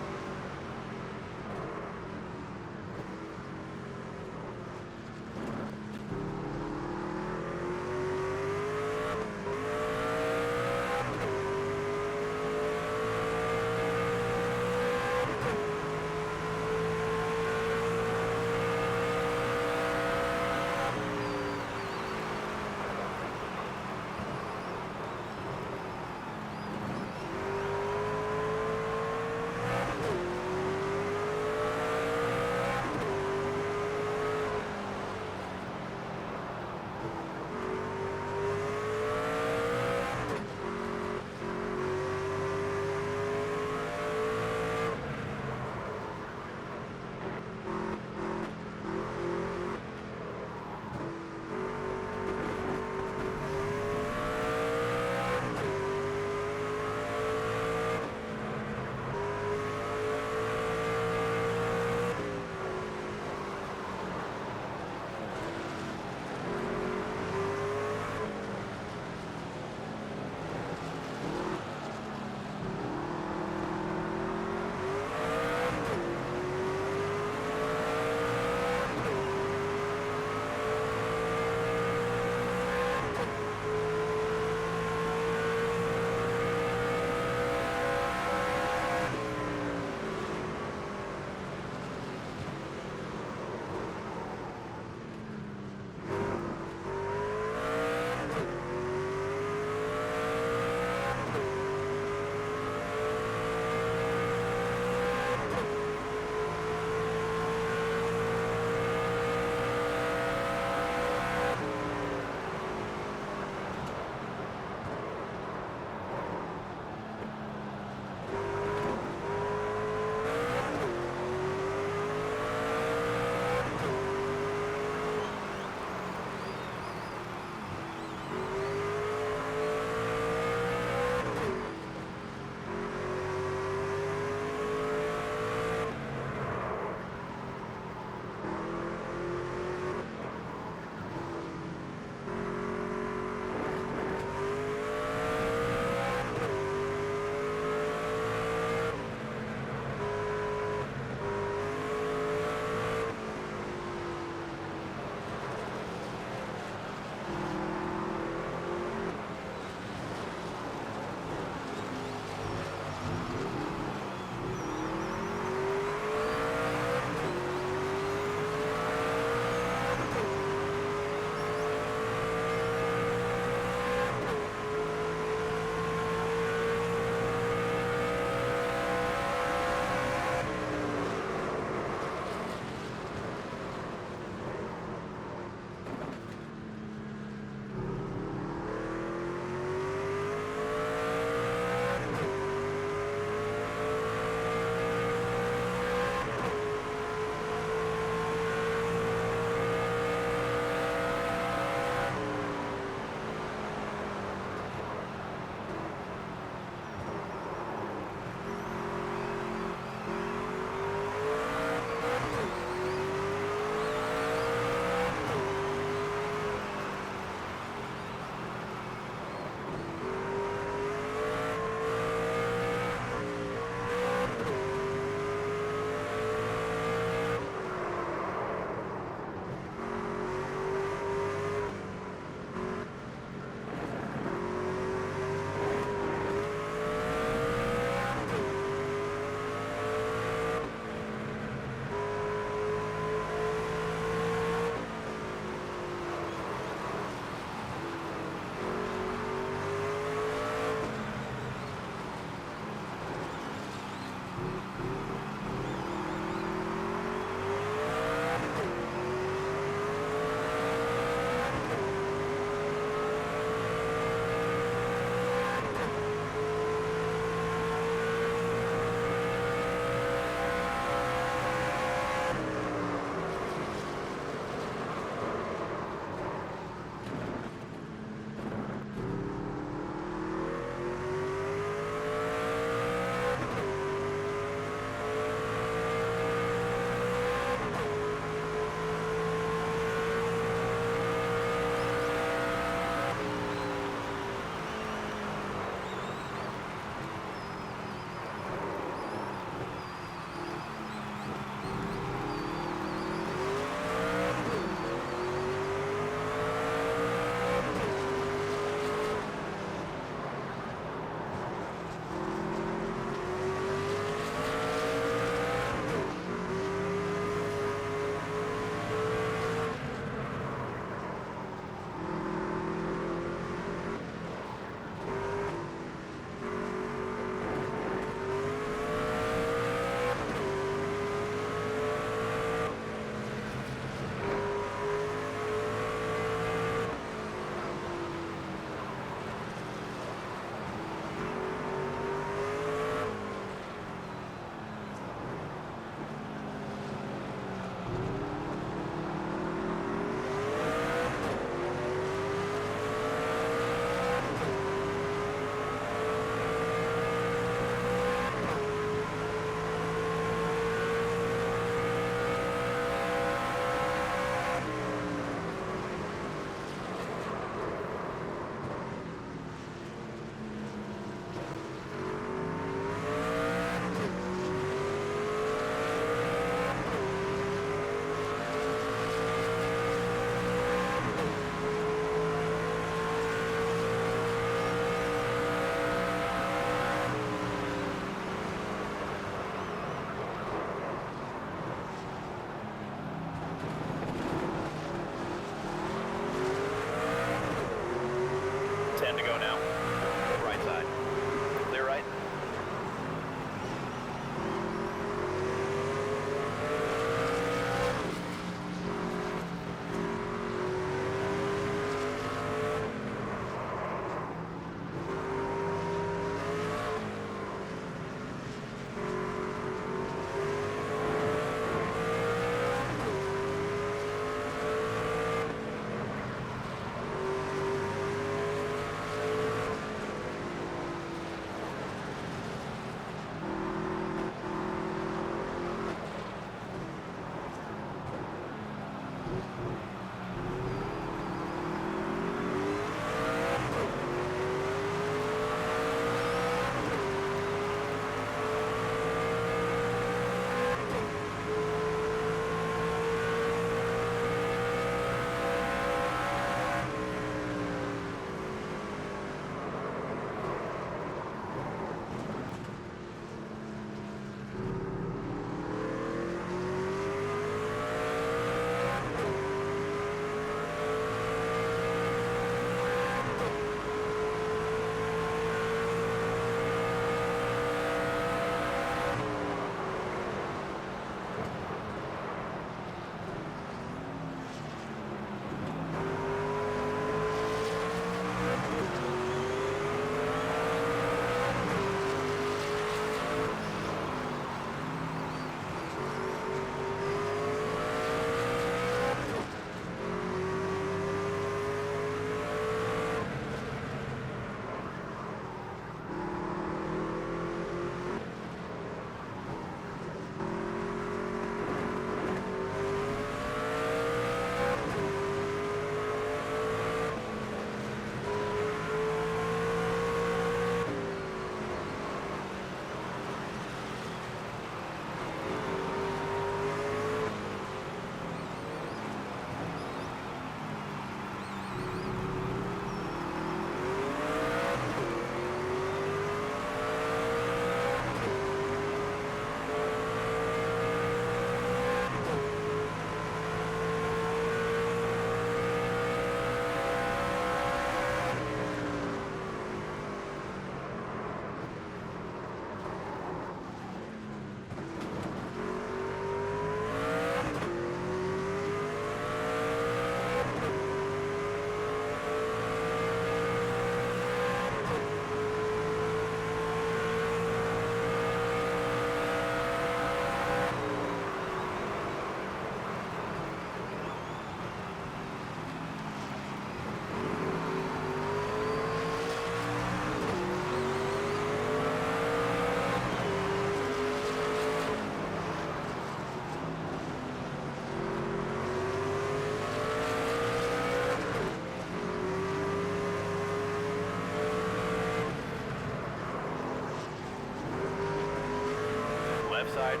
side.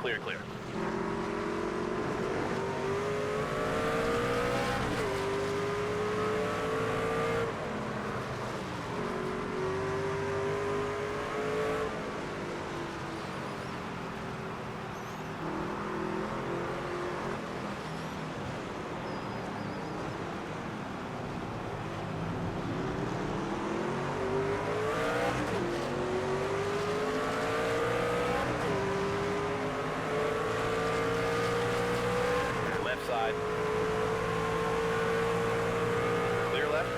Clear, clear. Left side. Clear left.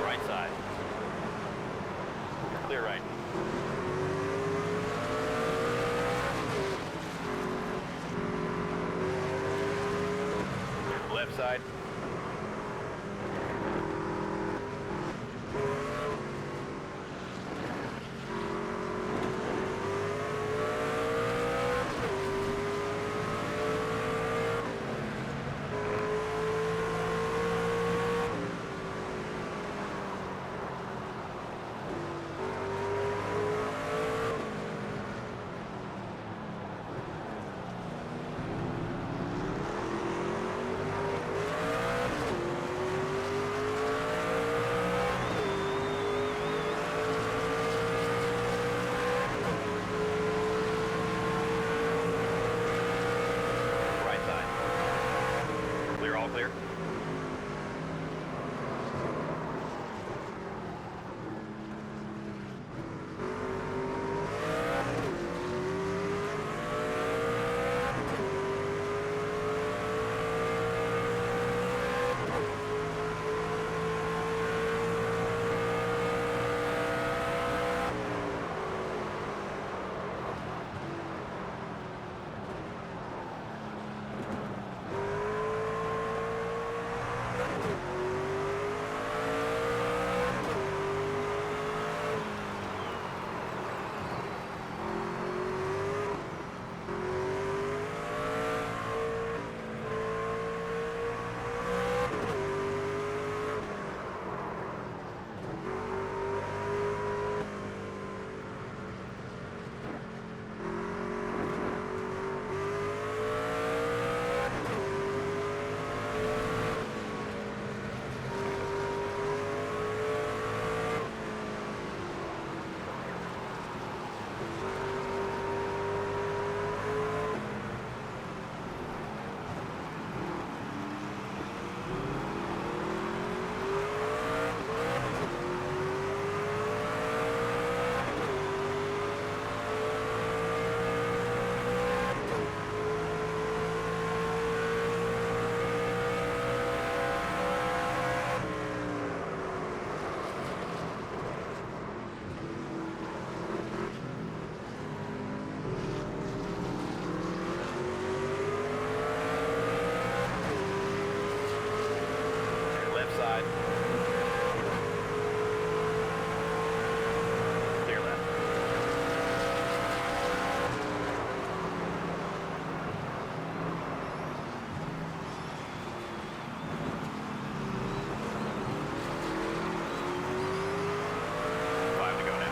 Right side. Clear right. Left side. Right side. Clear, all clear. Left side. Clear left. Five to go now.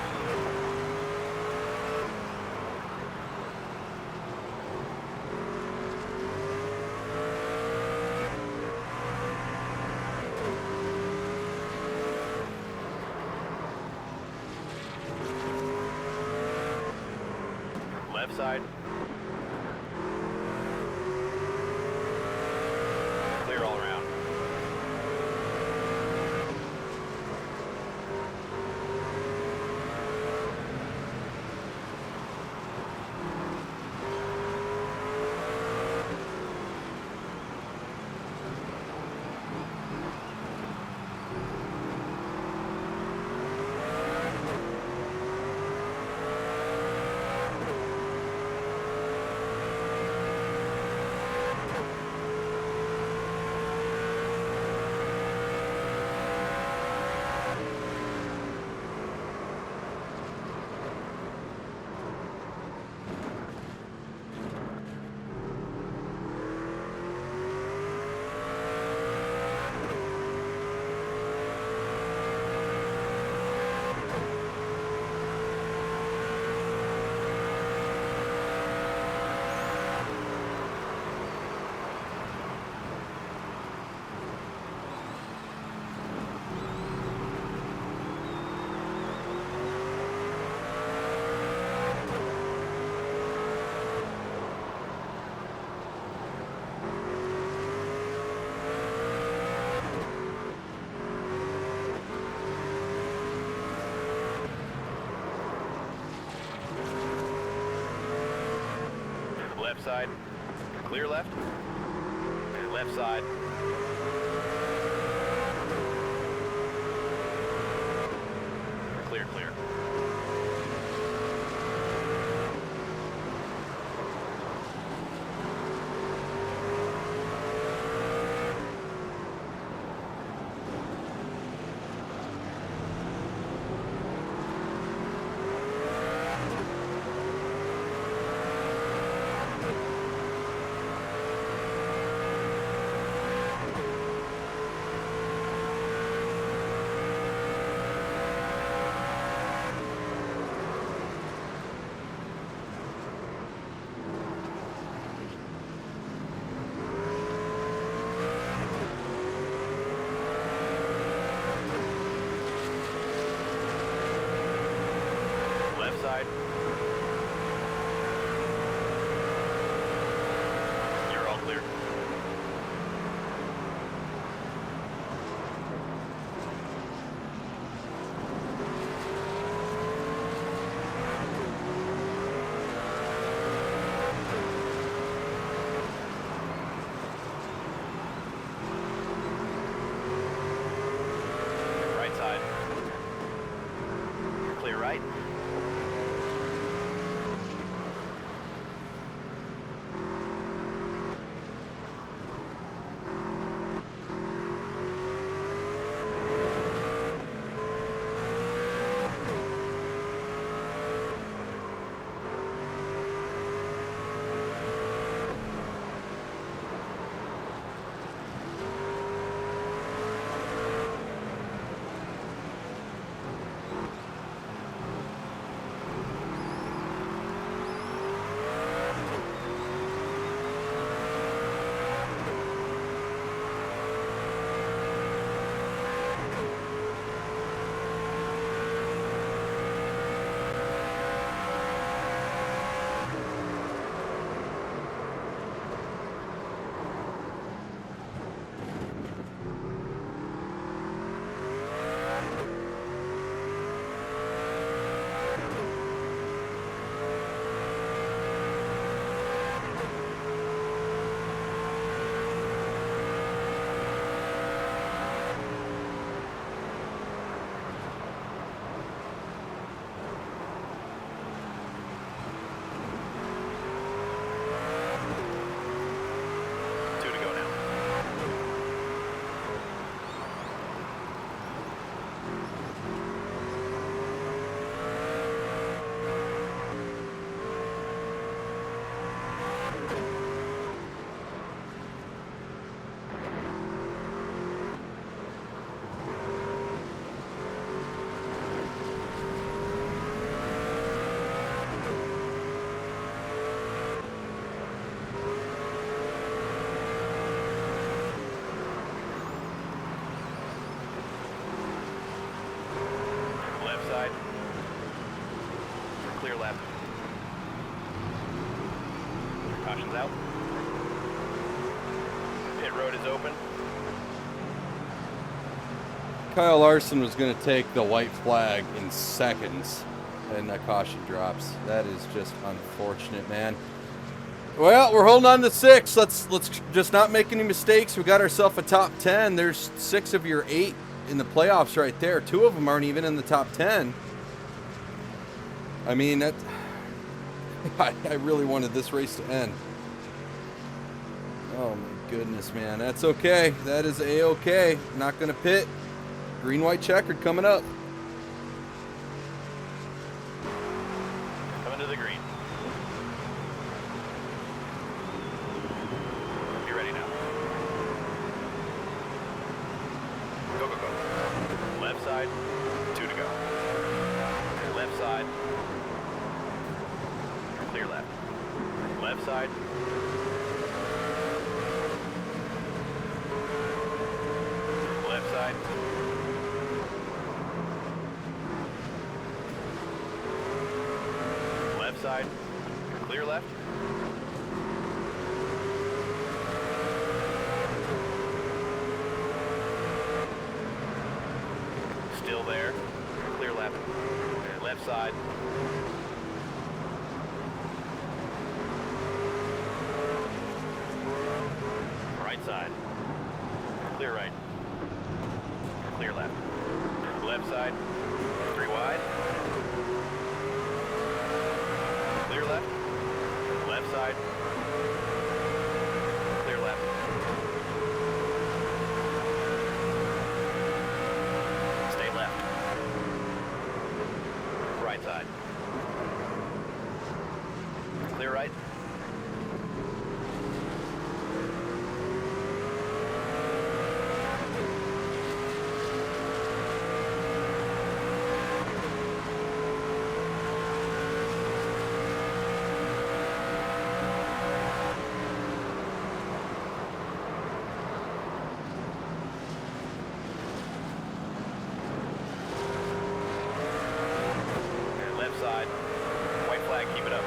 Left side. Clear all around. Left side. Clear left. Left side. Clear, clear. Left side. You're all clear. Right side. Clear right. Two to go now. Left side. Clear left. Caution's out. Pit road is open. Kyle Larson was going to take the white flag in seconds, and that caution drops. That is just unfortunate, man. Well, we're holding on to 6. Let's just not make any mistakes. We got ourselves a top 10. There's 6 of your 8 in the playoffs right there. 2 of them aren't even in the top 10. I mean, that I really wanted this race to end. Oh my goodness, man. That's okay. That is a-okay. Not going to pit. Green, white, checkered coming up. Coming to the green. Be ready now. Go, go, go. Left side. 2 to go. Left side. Clear left. Left side. Left side. Left side. Clear left. Still there. Clear left. Left side. Clear right. Clear left. Left side. 3 wide. Clear left. Left side. Clear left. Stay left. Right side. Clear right. Left side. White flag, keep it up.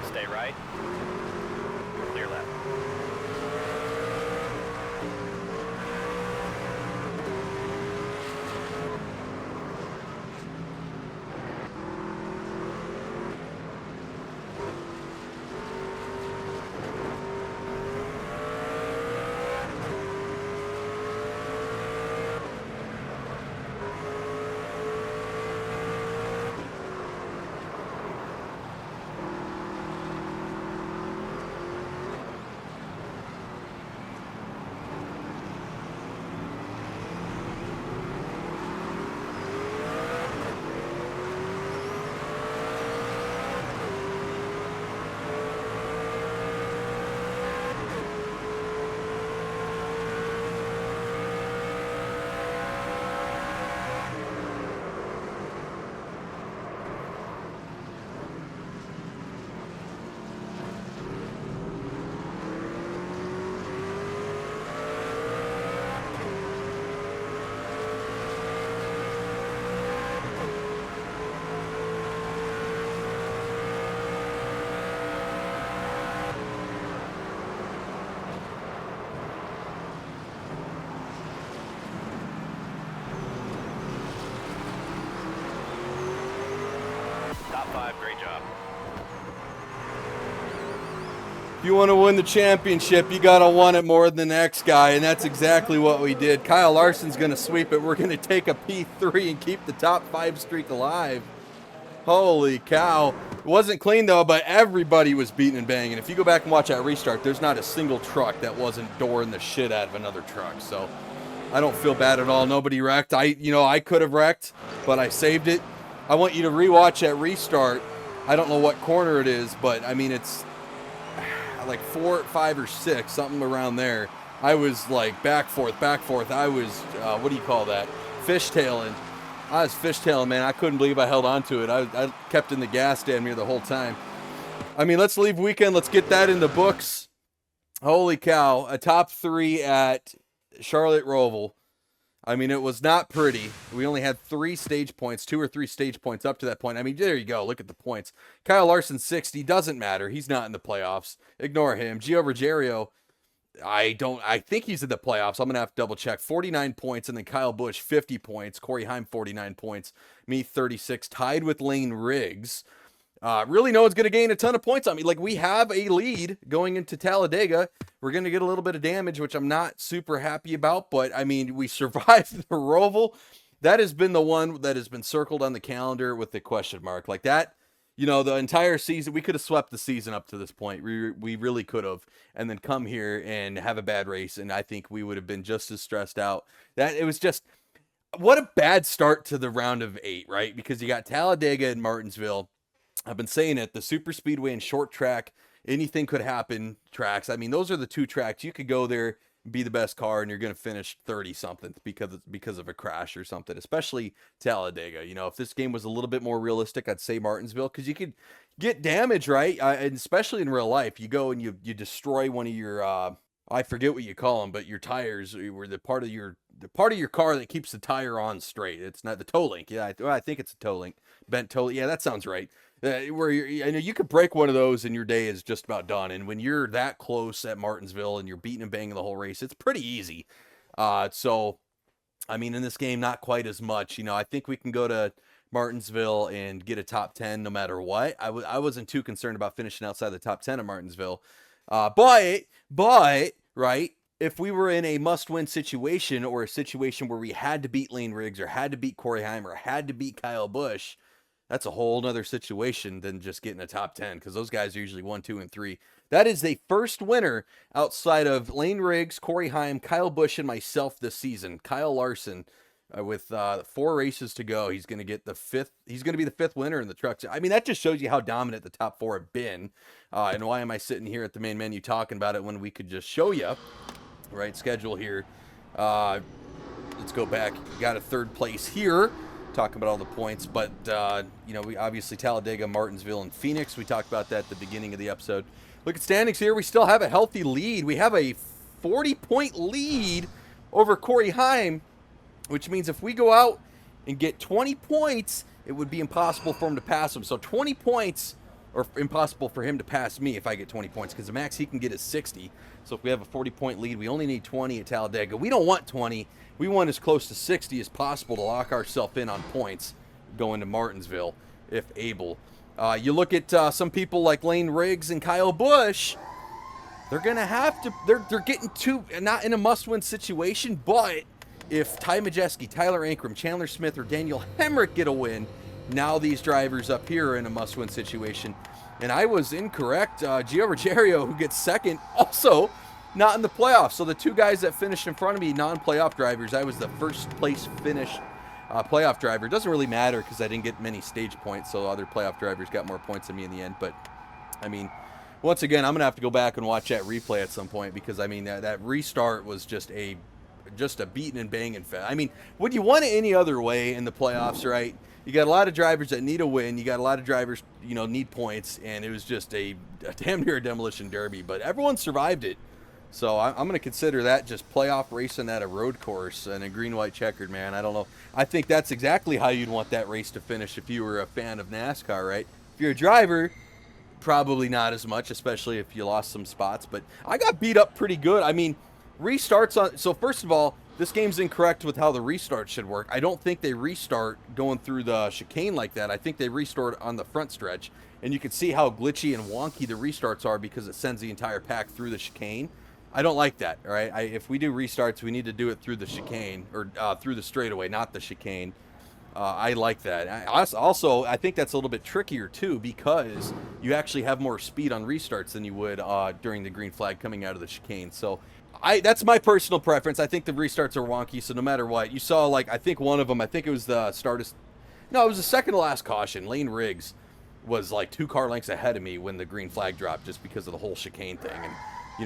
Stay right. Clear left. Top 5, great job. If you want to win the championship, you got to want it more than the next guy, and that's exactly what we did. Kyle Larson's going to sweep it. We're going to take a P3 and keep the top 5 streak alive. Holy cow. It wasn't clean, though, but everybody was beating and banging. If you go back and watch that restart, there's not a single truck that wasn't dooring the shit out of another truck. So I don't feel bad at all. Nobody wrecked. I could have wrecked, but I saved it. I want you to rewatch that restart. I don't know what corner it is, but, I mean, it's like 4, 5, or 6, something around there. I was like back, forth. I was, what do you call that? Fishtailing. I was fishtailing, man. I couldn't believe I held on to it. I kept in the gas damn near the whole time. I mean, let's leave weekend. Let's get that in the books. Holy cow. A top 3 at Charlotte Roval. I mean, it was not pretty. We only had 3 stage points, 2 or 3 stage points up to that point. I mean, there you go. Look at the points. Kyle Larson, 60. Doesn't matter. He's not in the playoffs. Ignore him. Gio Ruggiero, I think he's in the playoffs. I'm going to have to double check. 49 points. And then Kyle Busch, 50 points. Corey Heim, 49 points. Me, 36. Tied with Lane Riggs. Really, no one's going to gain a ton of points on me. Like, we have a lead going into Talladega. We're going to get a little bit of damage, which I'm not super happy about. But, I mean, we survived the Roval. That has been the one that has been circled on the calendar with the question mark. Like that, you know, the entire season, we could have swept the season up to this point. We really could have. And then come here and have a bad race. And I think we would have been just as stressed out. That it was just, what a bad start to the round of 8, right? Because you got Talladega and Martinsville. I've been saying it, the super speedway and short track, anything could happen tracks. I mean, those are the 2 tracks. You could go there, be the best car, and you're going to finish 30 something because of a crash or something, especially Talladega. You know, if this game was a little bit more realistic, I'd say Martinsville, because you could get damage, right? And especially in real life, you go and you destroy one of your, I forget what you call them, but your tires were the part of your car that keeps the tire on straight. It's not the toe link. Yeah, I think it's a toe link. Bent toe. Yeah, that sounds right. Where I know you could break one of those and your day is just about done. And when you're that close at Martinsville and you're beating and banging the whole race, it's pretty easy. So, I mean, in this game, not quite as much. You know, I think we can go to Martinsville and get a top 10 no matter what. I wasn't too concerned about finishing outside the top 10 of Martinsville. But right, if we were in a must-win situation or a situation where we had to beat Lane Riggs or had to beat Corey Heim or had to beat Kyle Busch, that's a whole nother situation than just getting a top 10 because those guys are usually 1, 2, and 3. That is the first winner outside of Lane Riggs, Corey Heim, Kyle Busch, and myself this season. Kyle Larson, with 4 races to go, he's going to get the 5th. He's going to be the 5th winner in the trucks. I mean, that just shows you how dominant the top 4 have been. And why am I sitting here at the main menu talking about it when we could just show you, right? Schedule here. Let's go back. Got a 3rd place here. Talking about all the points, but we obviously Talladega, Martinsville, and Phoenix. We talked about that at the beginning of the episode. Look at standings here. We still have a healthy lead. We have a 40-point lead over Corey Heim, which means if we go out and get 20 points, it would be impossible for him to pass him. So 20 points, or impossible for him to pass me if I get 20 points, because the max he can get is 60. So if we have a 40-point lead, we only need 20 at Talladega. We don't want 20. We want as close to 60 as possible to lock ourselves in on points going to Martinsville, if able. You look at some people like Lane Riggs and Kyle Busch. They're going to have to, they're getting not in a must-win situation, but if Ty Majeski, Tyler Ankrum, Chandler Smith, or Daniel Hemrick get a win, now these drivers up here are in a must-win situation. And I was incorrect. Gio Ruggiero, who gets 2nd, also not in the playoffs. So the 2 guys that finished in front of me, non-playoff drivers, I was the 1st place finished playoff driver. It doesn't really matter because I didn't get many stage points, so other playoff drivers got more points than me in the end. But, I mean, once again, I'm going to have to go back and watch that replay at some point because, I mean, that restart was just a beating and banging fest. I mean, would you want it any other way in the playoffs, right? You got a lot of drivers that need a win. You got a lot of drivers, need points, and it was just a damn near demolition derby. But everyone survived it, so I'm going to consider that just playoff racing at a road course and a green-white checkered, man. I don't know. I think that's exactly how you'd want that race to finish if you were a fan of NASCAR, right? If you're a driver, probably not as much, especially if you lost some spots. But I got beat up pretty good. I mean, restarts on. So first of all, this game's incorrect with how the restart should work. I don't think they restart going through the chicane like that. I think they restart on the front stretch. And you can see how glitchy and wonky the restarts are because it sends the entire pack through the chicane. I don't like that, all right? If we do restarts, we need to do it through the chicane, or through the straightaway, not the chicane. I like that. Also, I think that's a little bit trickier, too, because you actually have more speed on restarts than you would during the green flag coming out of the chicane. So that's my personal preference. I think the restarts are wonky, so no matter what. You saw, I think one of them, I think it was the no, it was the second to last caution. Lane Riggs was 2 car lengths ahead of me when the green flag dropped just because of the whole chicane thing. And,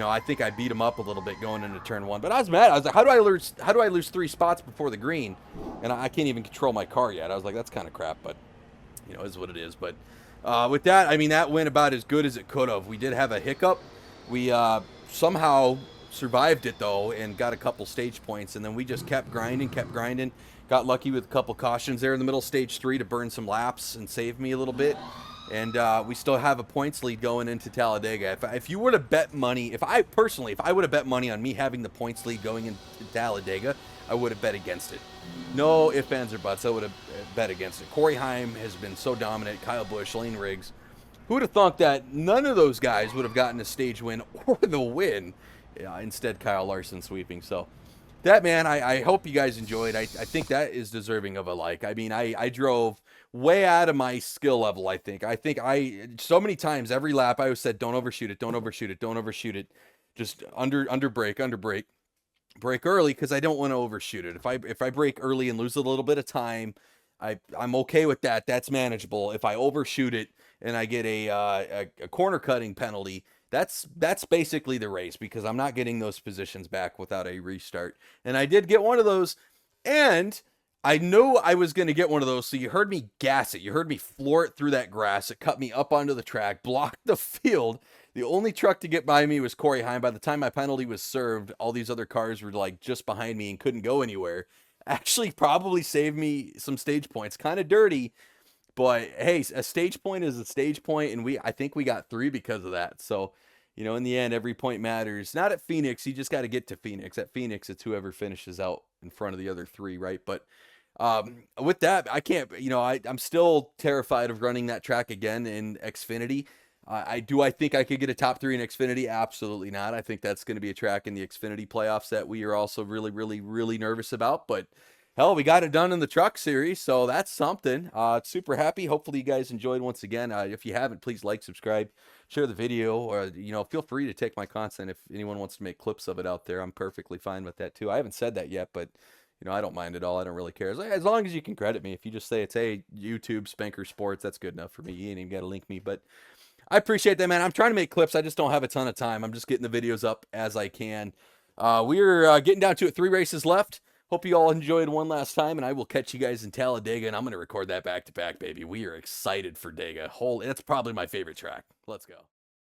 I think I beat him up a little bit going into turn 1. But I was mad. I was like, how do I lose 3 spots before the green? And I can't even control my car yet. I was like, that's kind of crap, but, it is what it is. But with that, I mean, that went about as good as it could have. We did have a hiccup. We somehow survived it, though, and got a couple stage points. And then we just kept grinding. Got lucky with a couple cautions there in the middle of stage 3 to burn some laps and save me a little bit. And we still have a points lead going into Talladega. If you were to bet money, if I would have bet money on me having the points lead going into Talladega, I would have bet against it. No ifs, ands, or buts. I would have bet against it. Corey Heim has been so dominant. Kyle Busch, Lane Riggs. Who would have thought that none of those guys would have gotten a stage win or the win? Instead, Kyle Larson sweeping. So that, man, I hope you guys enjoyed. I think that is deserving of a like. I mean, I drove way out of my skill level, I think. So many times, every lap, I always said, don't overshoot it. Just under brake. Brake early, because I don't want to overshoot it. If I brake early and lose a little bit of time, I'm okay with that. That's manageable. If I overshoot it and I get a corner cutting penalty, that's basically the race, because I'm not getting those positions back without a restart. And I did get one of those, and I knew I was going to get one of those, so you heard me gas it. You heard me floor it through that grass. It cut me up onto the track, blocked the field. The only truck to get by me was Corey Heim. By the time my penalty was served, all these other cars were just behind me and couldn't go anywhere. Actually, probably saved me some stage points. Kind of dirty, but hey, a stage point is a stage point, and I think we got 3 because of that. So, in the end, every point matters. Not at Phoenix. You just got to get to Phoenix. At Phoenix, it's whoever finishes out in front of the other 3, right? But with that, I can't, I'm still terrified of running that track again in Xfinity. I think I could get a top 3 in Xfinity? Absolutely not. I think that's going to be a track in the Xfinity playoffs that we are also really, really, really nervous about. But hell, we got it done in the truck series, so that's something. Super happy. Hopefully you guys enjoyed once again. If you haven't, please like, subscribe, share the video, or feel free to take my content if anyone wants to make clips of it out there. I'm perfectly fine with that too. I haven't said that yet, but I don't mind at all. I don't really care. As long as you can credit me. If you just say it's, hey, YouTube, Spanker Sports, that's good enough for me. You ain't even got to link me. But I appreciate that, man. I'm trying to make clips. I just don't have a ton of time. I'm just getting the videos up as I can. We're getting down to it. 3 races left. Hope you all enjoyed one last time, and I will catch you guys in Talladega, and I'm going to record that back-to-back, baby. We are excited for Dega. That's probably my favorite track. Let's go.